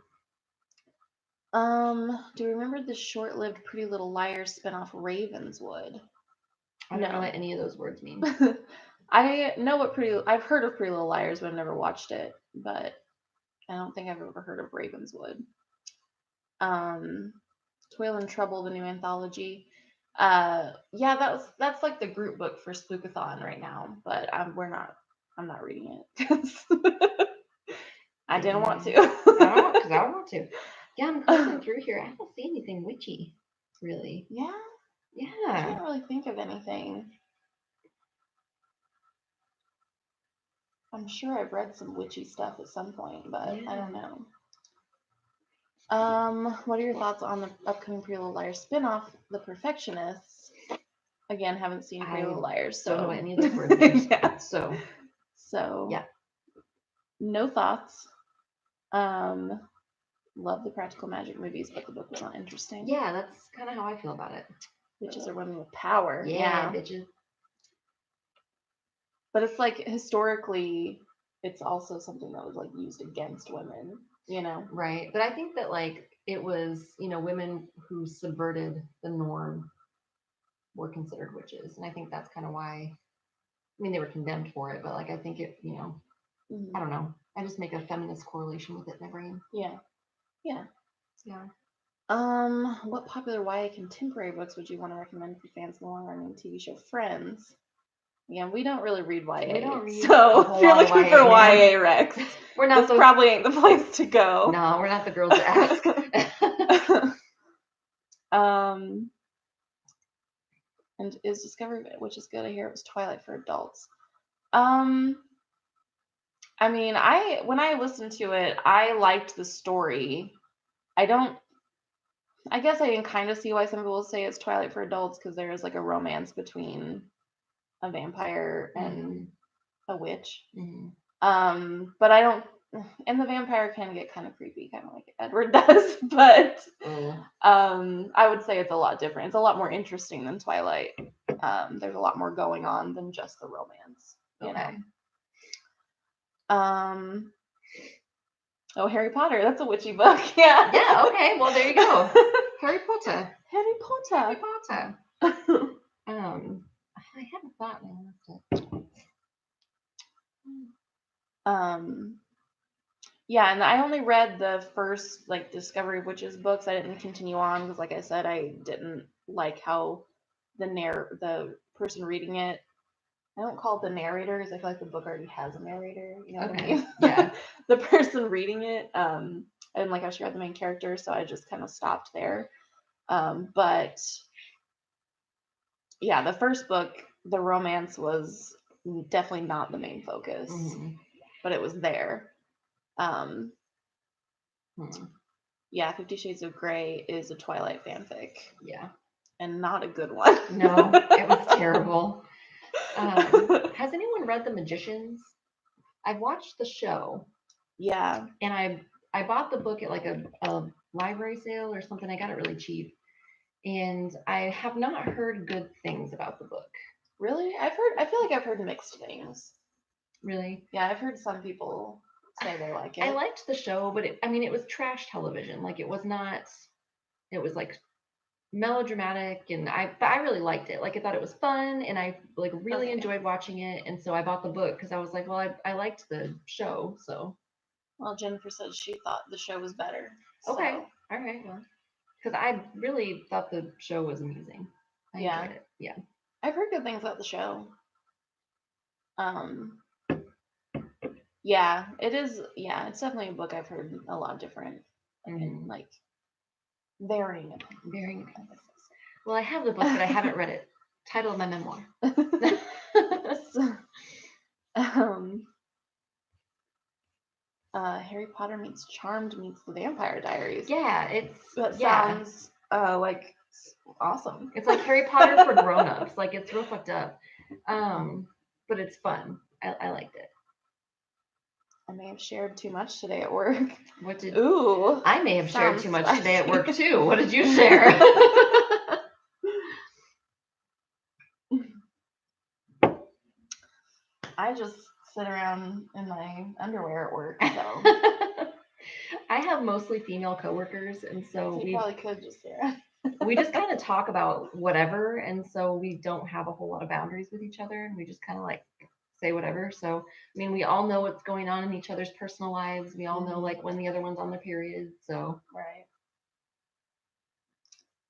Do you remember the short-lived Pretty Little Liars spinoff Ravenswood? I don't know what any of those words mean. I know what I've heard of Pretty Little Liars, but I've never watched it. But I don't think I've ever heard of Ravenswood. Toil and Trouble, the new anthology. Yeah, that's like the group book for Spookathon right now, but I'm not reading it. I didn't want to. I don't want to. Yeah, I'm clicking through here. I don't see anything witchy, really. Yeah? Yeah. I can't really think of anything. I'm sure I've read some witchy stuff at some point, but I don't know. What are your thoughts on the upcoming Pretty Little Liars spinoff, The Perfectionists? Again, haven't seen Pretty Little Liars, so don't know what any of those words mean. Yeah. So yeah. No thoughts. Love the practical magic movies, but the book was not interesting. Yeah, that's kind of how I feel about it. Witches are women with power. Yeah, bitches. But it's like historically, it's also something that was like used against women, you know? Right. But I think that like it was, women who subverted the norm were considered witches. And I think that's kind of why, they were condemned for it, but like I think it, I don't know. I just make a feminist correlation with it in my brain. Yeah. Yeah. What popular YA contemporary books would you want to recommend for fans of the long-running TV show Friends? Yeah, we don't really read YA. We don't read so if you're looking for YA Rex, we're not probably ain't the place to go. No, we're not the girls to ask. And is Discovery, which is good. I hear it was Twilight for adults. When I listened to it, I liked the story. I guess I can kind of see why some people say it's Twilight for adults because there is like a romance between a vampire and a witch. But I don't, and the vampire can get kind of creepy, kind of like Edward does. But I would say it's a lot different. It's a lot more interesting than Twilight. There's a lot more going on than just the romance. You know. Oh, Harry Potter. That's a witchy book. Yeah. Yeah. Okay. Well, there you go. Harry Potter. I haven't thought. Yeah, and I only read the first like Discovery of Witches books. I didn't continue on because, like I said, I didn't like how the person reading it. I don't call it the narrator because I feel like the book already has a narrator. You know what I mean? Yeah. The person reading it, I didn't like how she read the main character, so I just kind of stopped there. But yeah, the first book, the romance was definitely not the main focus, but it was there. Yeah, 50 Shades of Grey is a Twilight fanfic. Yeah. And not a good one. No, it was terrible. Has anyone read The Magicians? I've watched the show. Yeah. And I bought the book at like a library sale or something. I got it really cheap. And I have not heard good things about the book. Really? I feel like I've heard mixed things. Really? Yeah, I've heard some people say they like it. I liked the show, but it was trash television. Like it was not, it was like melodramatic, and I really liked it. Like I thought it was fun, and I like really Okay. enjoyed watching it, and so I bought the book because I was like, well, I liked the show, so Well, Jennifer said she thought the show was better. okay, So, all right, well, because I really thought the show was amazing. I yeah. enjoyed it. Yeah. I've heard good things about the show. Yeah, it is. Yeah, it's definitely a book I've heard a lot of different, like varying opinions. Well, I have the book, but I haven't read it. Title of my memoir. Harry Potter meets Charmed meets The Vampire Diaries. Yeah, that sounds like awesome. It's like Harry Potter for grown-ups. Like it's real fucked up, but it's fun. I liked it. I may have shared too much today at work. What did? Ooh, I may have shared too much spicy. today at work too. What did you share? I just sit around in my underwear at work, so I have mostly female coworkers, and so you probably could just share. We just kind of talk about whatever, and so we don't have a whole lot of boundaries with each other, and we just kind of like say whatever. So I mean, we all know what's going on in each other's personal lives. We all know like when the other one's on their period. So right.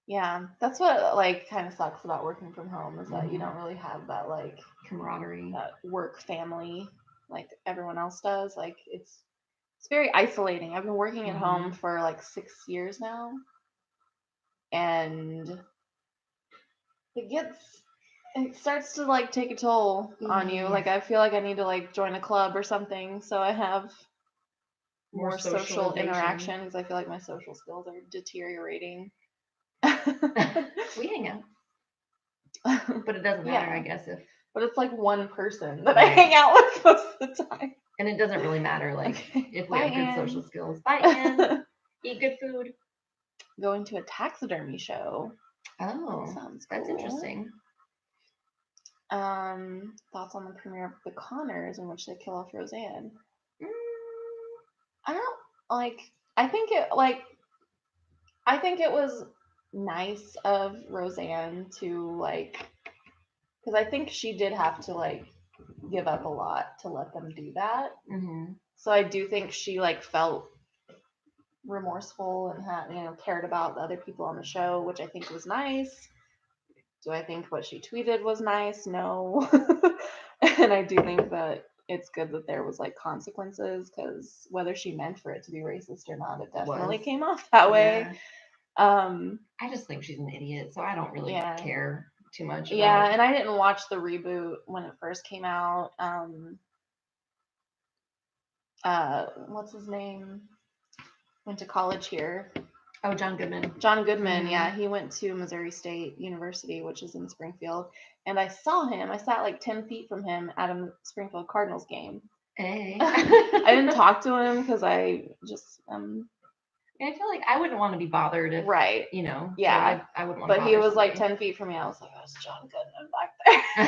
Yeah, that's what like kind of sucks about working from home is that you don't really have that like camaraderie, that work family like everyone else does. Like it's very isolating. I've been working at home for like 6 years now, and it starts to like take a toll on you. Like I feel like I need to like join a club or something so I have more social interaction because I feel like my social skills are deteriorating. We hang out, but it doesn't matter, I guess. But it's like one person that I hang out with most of the time, and it doesn't really matter. Like if we have good social skills. Bye, Ann. Eat good food. Going to a taxidermy show. Oh, that sounds cool. That's interesting. Thoughts on the premiere of The Conners, in which they kill off Roseanne? I don't like. I think it was nice of Roseanne to like, because I think she did have to like give up a lot to let them do that. So I do think she like felt remorseful and had cared about the other people on the show, which I think was nice. Do I think what she tweeted was nice? No. And I do think that it's good that there was like consequences, because whether she meant for it to be racist or not, it definitely came off that way. I just think she's an idiot, so I don't really care too much about it. And I didn't watch the reboot when it first came out. What's his name? Went to college here. Oh, John Goodman. John Goodman, yeah. He went to Missouri State University, which is in Springfield. And I saw him. I sat like 10 feet from him at a Springfield Cardinals game. Hey. I didn't talk to him because I just... I feel like I wouldn't want to be bothered if, Yeah. So I wouldn't want to. But he was like 10 feet from me. I was like, oh, it's John Goodman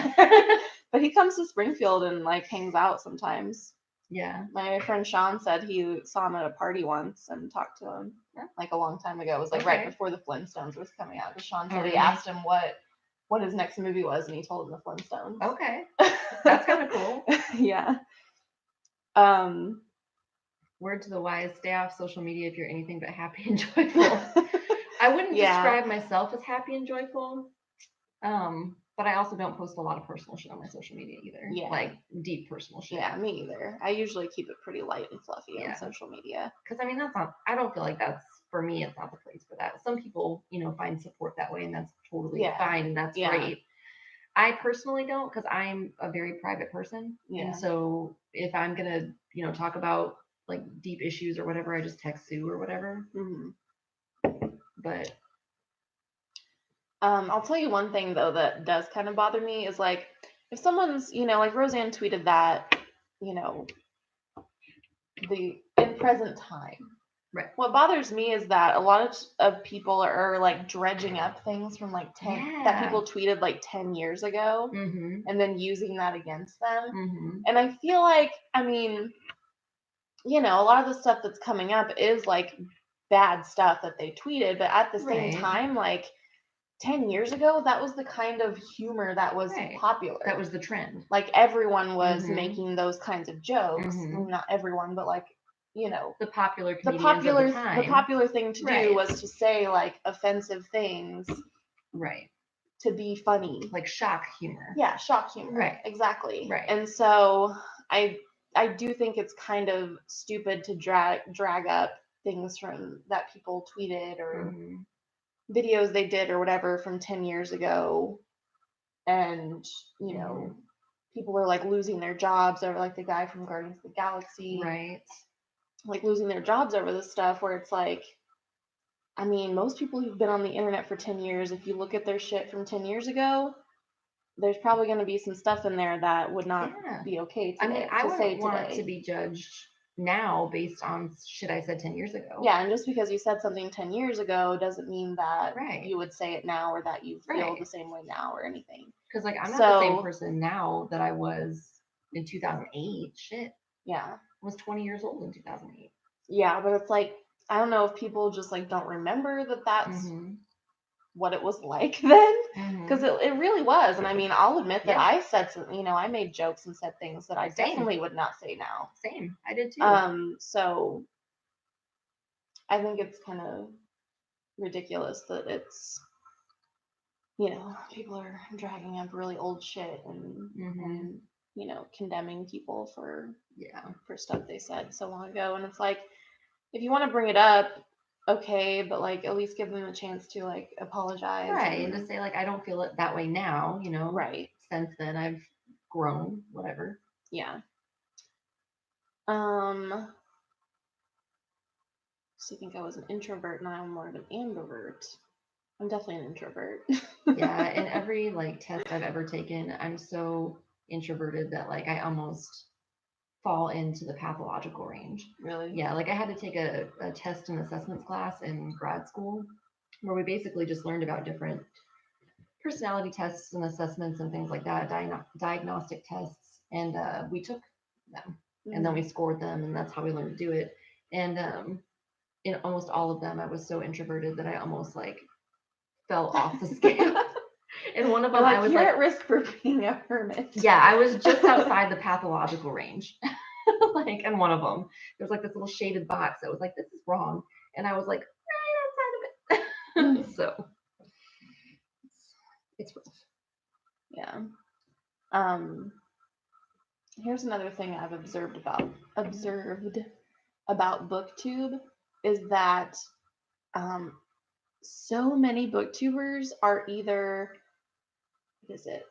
back there. But he comes to Springfield and like hangs out sometimes. Yeah. My friend Sean said he saw him at a party once and talked to him like a long time ago. It was like right before the Flintstones was coming out. Because Sean said he asked him what his next movie was, and he told him the Flintstones. Okay. That's kind of cool. Yeah. Word to the wise, stay off social media if you're anything but happy and joyful. I wouldn't describe myself as happy and joyful. But I also don't post a lot of personal shit on my social media either. Yeah. Like deep personal shit. Yeah, me either. I usually keep it pretty light and fluffy on social media. Because I mean, I don't feel like that's, for me, it's not the place for that. Some people, find support that way, and that's totally fine, and that's great. I personally don't, because I'm a very private person. Yeah. And so if I'm going to, talk about like deep issues or whatever, I just text Sue or whatever. But I'll tell you one thing though that does kind of bother me is like if someone's, like Roseanne tweeted that, the in present time. Right. What bothers me is that a lot of people are like dredging up things from like 10 that people tweeted like 10 years ago and then using that against them. And I feel like, I mean, a lot of the stuff that's coming up is like bad stuff that they tweeted, but at the same time, like 10 years ago, that was the kind of humor that was Right. popular. That was the trend. Like everyone was Mhm. making those kinds of jokes. Mhm. Not everyone, but like, you know, The popular the comedians of the time. popular thing to do Right. was to say like offensive things Right. to be funny. Like shock humor. Yeah, shock humor. Right. Exactly. Right. And so I do think it's kind of stupid to drag up things from that people tweeted or Mhm. videos they did or whatever from 10 years ago, and you know, people are like losing their jobs over, like the guy from Guardians of the Galaxy, Right. like losing their jobs over this stuff, where it's like, I mean, most people who've been on the internet for 10 years, if you look at their shit from 10 years ago, there's probably going to be some stuff in there that would not be okay today. I mean, I to say wouldn't want today. to be judged now based on shit I said 10 years ago. Yeah, and just because you said something 10 years ago doesn't mean that Right. you would say it now, or that you feel Right. the same way now or anything. Because like I'm not the same person now that I was in 2008. Shit. Yeah. I was 20 years old in 2008. Yeah, but it's like, I don't know if people just like don't remember that that's what it was like then, because it really was. And I mean, I'll admit that I said some, you know, I made jokes and said things that I definitely would not say now. Same, I did too. So I think it's kind of ridiculous that it's, you know, people are dragging up really old shit and you know, condemning people for stuff they said so long ago. And it's like, if you want to bring it up, okay, but like at least give them a chance to like apologize. Right, and to say like, I don't feel it that way now, you know. Right. Since then I've grown, whatever. Yeah. So you think I was an introvert, now I'm more of an ambivert. I'm definitely an introvert. Yeah, in every like test I've ever taken, I'm so introverted that like I almost fall into the pathological range. Really? Yeah, like I had to take a test and assessments class in grad school where we basically just learned about different personality tests and assessments and things like that, diagnostic tests, and we took them and then we scored them, and that's how we learned to do it. And in almost all of them, I was so introverted that I almost like fell off the scale. And one of them, I was you're like, at risk for being a hermit. Yeah, I was just outside the pathological range. Like, and one of them, there was like this little shaded box that was like, this is wrong, and I was like right outside of it. So it's rough. Yeah. Here's another thing I've observed about BookTube is that so many booktubers are either, what is it?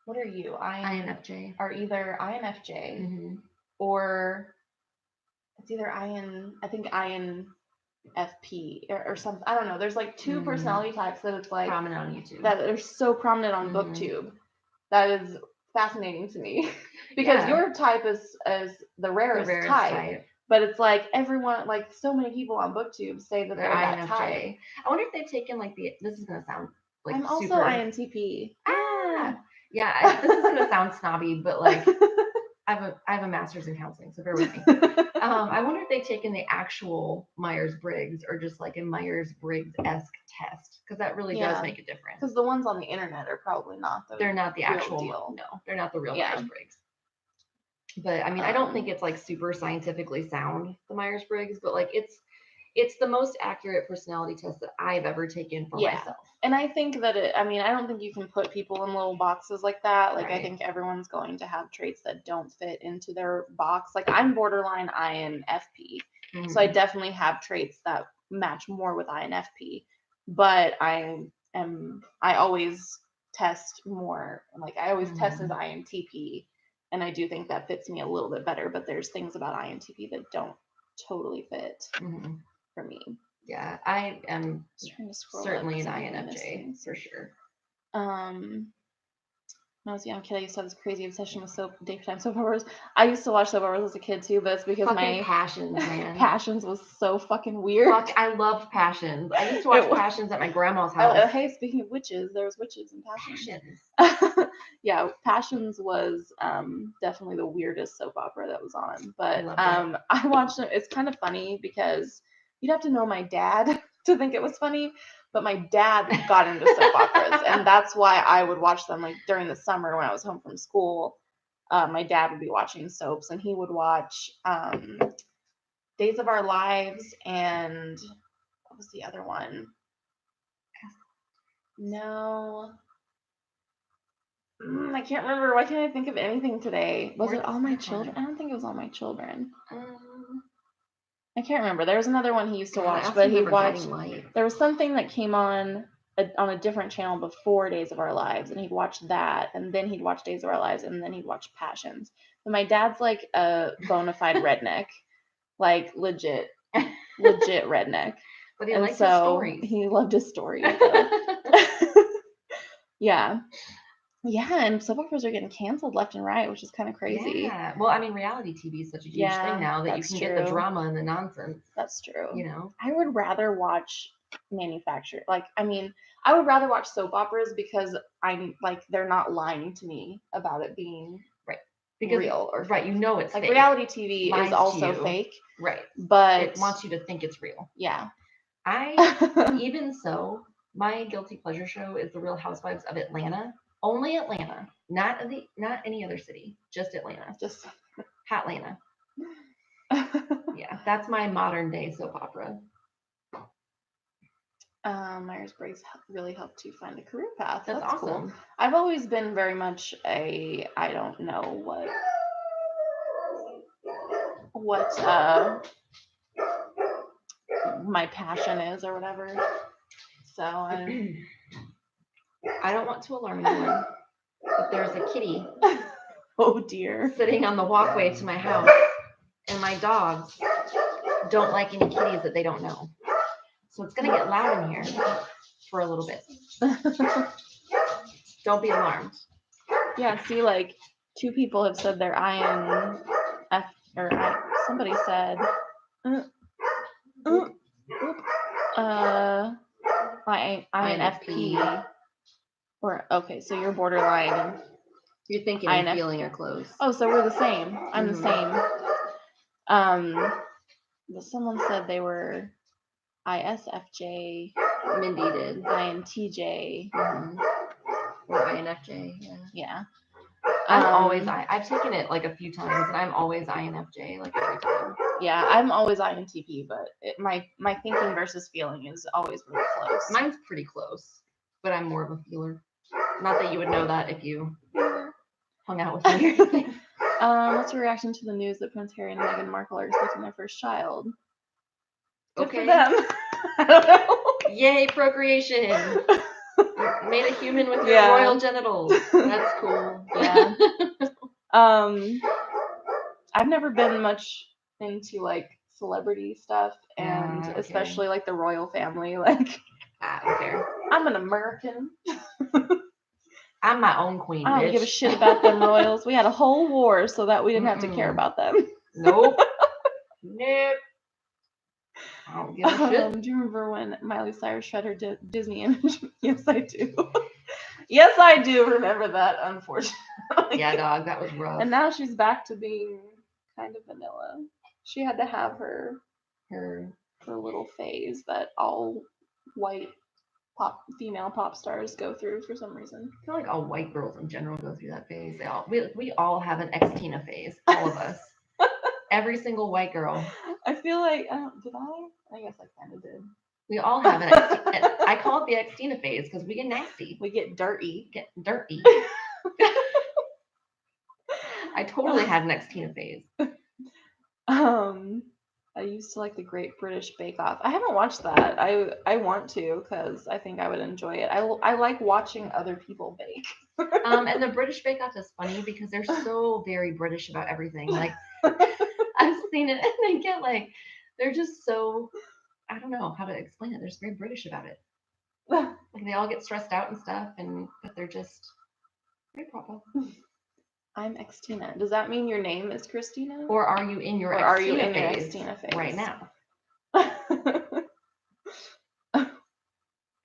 What are you? INFJ. Are either INFJ or it's either I think INFP or something. I don't know. There's like two personality types that it's like prominent on YouTube. That are so prominent on BookTube. That is fascinating to me because your type is the rarest type. But it's like everyone, like so many people on BookTube say that they're that INFJ. type. I wonder if they've taken like this is gonna sound like I'm also super... INTP. Yeah, this is gonna sound snobby, but like I have a master's in counseling, so bear with me. I wonder if they've taken the actual Myers-Briggs or just like a Myers-Briggs-esque test, because that really does make a difference. Because the ones on the internet are probably not they're not the actual deal. No, they're not the real Myers-Briggs. But I mean, I don't think it's like super scientifically sound, the Myers-Briggs, but like it's the most accurate personality test that I've ever taken for myself. And I think that I don't think you can put people in little boxes like that. Like, I think everyone's going to have traits that don't fit into their box. Like, I'm borderline INFP. So I definitely have traits that match more with INFP. But I always test more. Like, I always test as INTP. And I do think that fits me a little bit better. But there's things about INTP that don't totally fit for me. Yeah, I am certainly an INFJ for sure. When I was a young kid, I used to have this crazy obsession with daytime soap operas. I used to watch soap operas as a kid too, but it's because my Passions, man. Passions was so fucking weird. I loved Passions. I used to watch Passions at my grandma's house. Hey, speaking of witches, there was witches in Passions. Yeah, Passions was definitely the weirdest soap opera that was on. But I watched it. It's kind of funny because you'd have to know my dad to think it was funny. But my dad got into soap operas, and that's why I would watch them like during the summer when I was home from school. My dad would be watching soaps, and he would watch Days of Our Lives and what was the other one? No. I can't remember. Why can't I think of anything today? Was it All My Children? I don't think it was All My Children. I can't remember. There was another one he used to watch, but he watched. There was something that came on a different channel before Days of Our Lives, and he'd watch that, and then he'd watch Days of Our Lives, and then he'd watch Passions. But my dad's like a bona fide redneck, like legit redneck. But he liked his stories. He loved his stories. Yeah. Yeah, and soap operas are getting canceled left and right, which is kind of crazy. Yeah. Well, I mean, reality TV is such a huge thing now that you can get the drama and the nonsense. That's true. You know? I would rather watch manufactured. I would rather watch soap operas because I'm like they're not lying to me about it being real or fake. You know it's like fake. Reality TV is also fake. Right. But it wants you to think it's real. Yeah. Even so, my guilty pleasure show is The Real Housewives of Atlanta. Only Atlanta, not any other city, just Atlanta, just Hotlanta. Yeah, that's my modern day soap opera. Myers-Briggs really helped you find a career path. That's awesome. Cool. I've always been very much I don't know what my passion is or whatever. So I don't want to alarm anyone, but there's a kitty. Oh dear. Sitting on the walkway to my house, and my dogs don't like any kitties that they don't know. So it's gonna get loud in here for a little bit. Don't be alarmed. Yeah, see, like 2 people have said they're somebody said INFP. Or okay, so you're borderline. You're thinking and feeling are close. Oh, so we're the same. I'm the same. But someone said they were ISFJ. Mindy did. INTJ. Or INFJ. Yeah. I'm always I've taken it like a few times, and I'm always INFJ like every time. Yeah, I'm always INTP, but my thinking versus feeling is always really close. Mine's pretty close, but I'm more of a feeler. Not that you would know that if you hung out with me or anything. What's your reaction to the news that Prince Harry and Meghan Markle are expecting their first child? Good for them. I don't know. Yay, procreation. You made a human with your royal genitals. That's cool. Yeah. I've never been much into like celebrity stuff, and especially like the royal family. Like, I don't care. I'm an American. I'm my own queen. I don't give a shit about them royals. We had a whole war so that we didn't have to care about them. Nope. Nope. I don't give a shit. Do you remember when Miley Cyrus shut her Disney image? Yes, I do. Yes, I do remember that, unfortunately. Yeah, dog, that was rough. And now she's back to being kind of vanilla. She had to have her little phase that all white female pop stars go through for some reason. I feel like all white girls in general go through that phase. We all have an ex-Tina phase, all of us. Every single white girl. I feel like did I? I guess I kind of did. We all have an ex-Tina. I call it the ex-Tina phase because we get nasty. We get dirty. I totally had an ex-Tina phase. I used to like the Great British Bake Off. I haven't watched that. I want to because I think I would enjoy it. I like watching other people bake. And the British Bake Off is funny because they're so very British about everything. Like I've seen it, and they get like they're just so I don't know how to explain it. They're just very British about it. Like they all get stressed out and stuff, but they're just very proper. I'm ex-Tina. Does that mean your name is Christina? Or are you in your ex-Tina phase right now?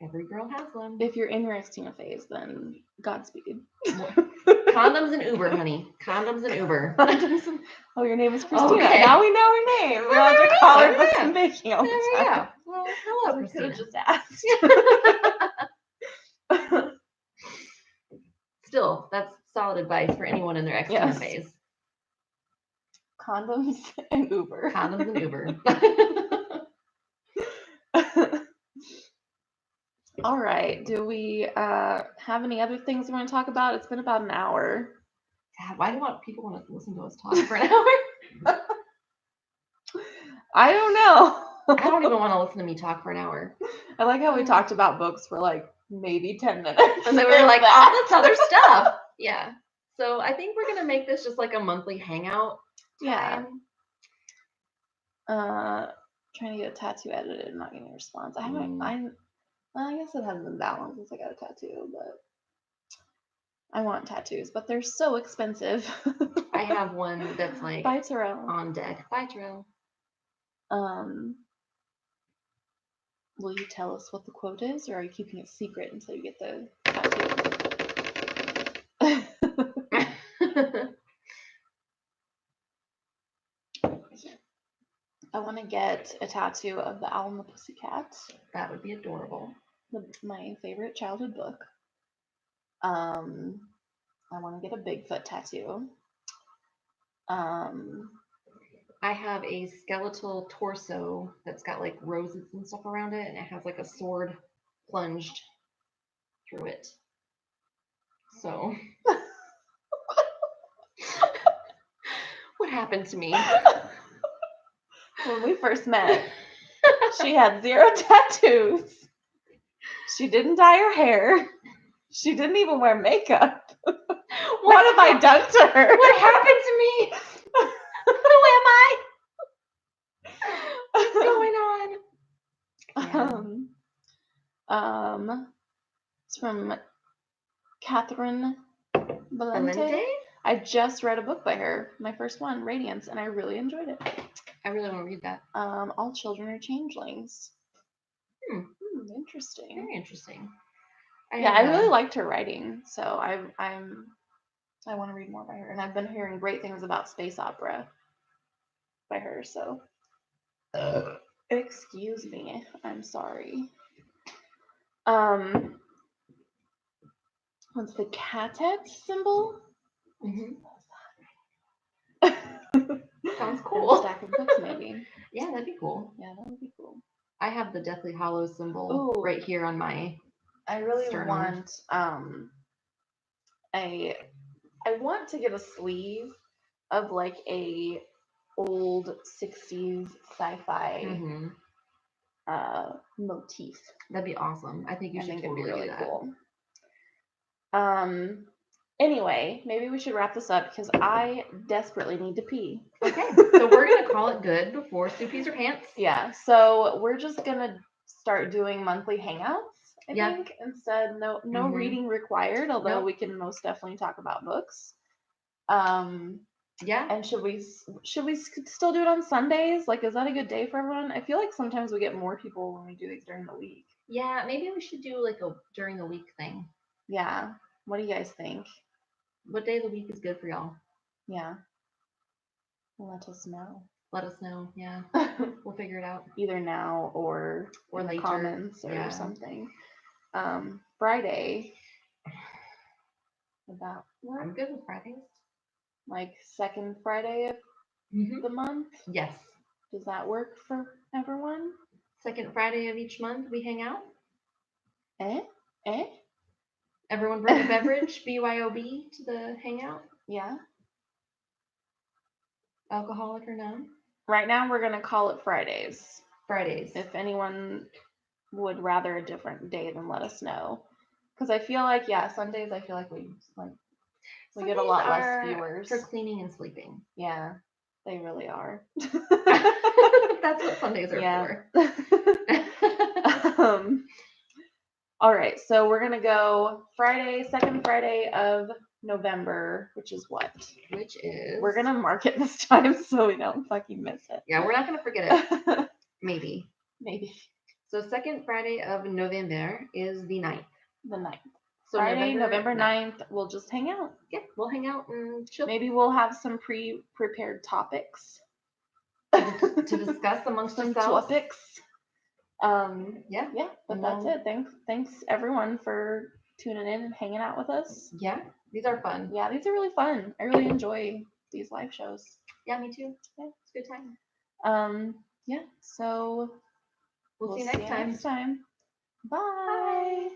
Every girl has one. If you're in your ex-Tina phase, then Godspeed. Condoms and Uber, honey. Condoms and Uber. Oh, your name is Christina. Okay. Now we know her name. We don't have to call her for some baking all the time. Well, about I could have Christina? just asked. Still, that's solid advice for anyone in their external Yes. phase. Condoms and Uber. Condoms and Uber. All right. Do we have any other things we want to talk about? It's been about an hour. God, why do people want to listen to us talk for an hour? I don't know. I don't even want to listen to me talk for an hour. I like how we talked about books for like maybe 10 minutes. And then we were like, all this other stuff. Yeah. So I think we're going to make this just like a monthly hangout time. Yeah. Trying to get a tattoo edited and not getting a response. I haven't, well, I guess it hasn't been that long since I got a tattoo, but I want tattoos, but they're so expensive. I have one that's like Bye, Terrell. on deck. Bye, Terrell. Will you tell us what the quote is, or are you keeping it secret until you get the tattoo? I want to get a tattoo of the Owl and the Pussycat. That would be adorable. My favorite childhood book. I want to get a Bigfoot tattoo. I have a skeletal torso that's got like roses and stuff around it, and it has like a sword plunged through it. So, what happened to me? When we first met, she had 0 tattoos. She didn't dye her hair. She didn't even wear makeup. What have I done to her? What happened to me? Who am I? What's going on? It's from Catherine Valente. Valente? I just read a book by her, my first one, Radiance, and I really enjoyed it. I really want to read that. All children are changelings. Interesting. Very interesting. I really liked her writing, so I want to read more by her, and I've been hearing great things about space opera by her. So, excuse me, I'm sorry. What's the catet symbol? Sounds cool. A stack of books, maybe. Yeah, that'd be cool. Yeah, that would be cool. I have the Deathly Hallows symbol right here on my. I really sternum. want I want to get a sleeve of like a old 60s sci-fi motif. That'd be awesome. I think you should totally it'd be really do that. Cool. Anyway, maybe we should wrap this up because I desperately need to pee. Okay, so we're gonna call it good before Sue pees her pants. Yeah, so we're just gonna start doing monthly hangouts. I think instead, no reading required. Although we can most definitely talk about books. Yeah. And should we still do it on Sundays? Like, is that a good day for everyone? I feel like sometimes we get more people when we do these during the week. Yeah, maybe we should do like a during the week thing. Yeah. What do you guys think? What day of the week is good for y'all? Yeah. Let us know. Let us know. Yeah. We'll figure it out. Either now or in later. The comments or something. Friday. About what? I'm good with Fridays. Like second Friday of the month? Yes. Does that work for everyone? Second Friday of each month we hang out. Eh? Everyone bring a beverage, BYOB, to the hangout. Yeah. Alcoholic or no? Right now we're gonna call it Fridays. Fridays. If anyone would rather a different day, then let us know. Because I feel like Sundays. I feel like we get a lot less viewers for cleaning and sleeping. Yeah, they really are. That's what Sundays are for. All right, so we're gonna go Friday, second Friday of November, which is what? Which is? We're gonna mark it this time so we don't fucking miss it. Yeah, we're not gonna forget it. Maybe. So second Friday of November is the 9th. The 9th. So Friday, November 9th, we'll just hang out. Yeah, we'll hang out and chill. Maybe we'll have some pre-prepared topics to discuss amongst ourselves. Topics. Yeah. But that's it. Thanks everyone for tuning in and hanging out with us. Yeah, these are fun. Yeah, these are really fun. I really enjoy these live shows. Yeah, me too. Yeah. It's a good time. Yeah, so We'll see you next time. Bye. Bye.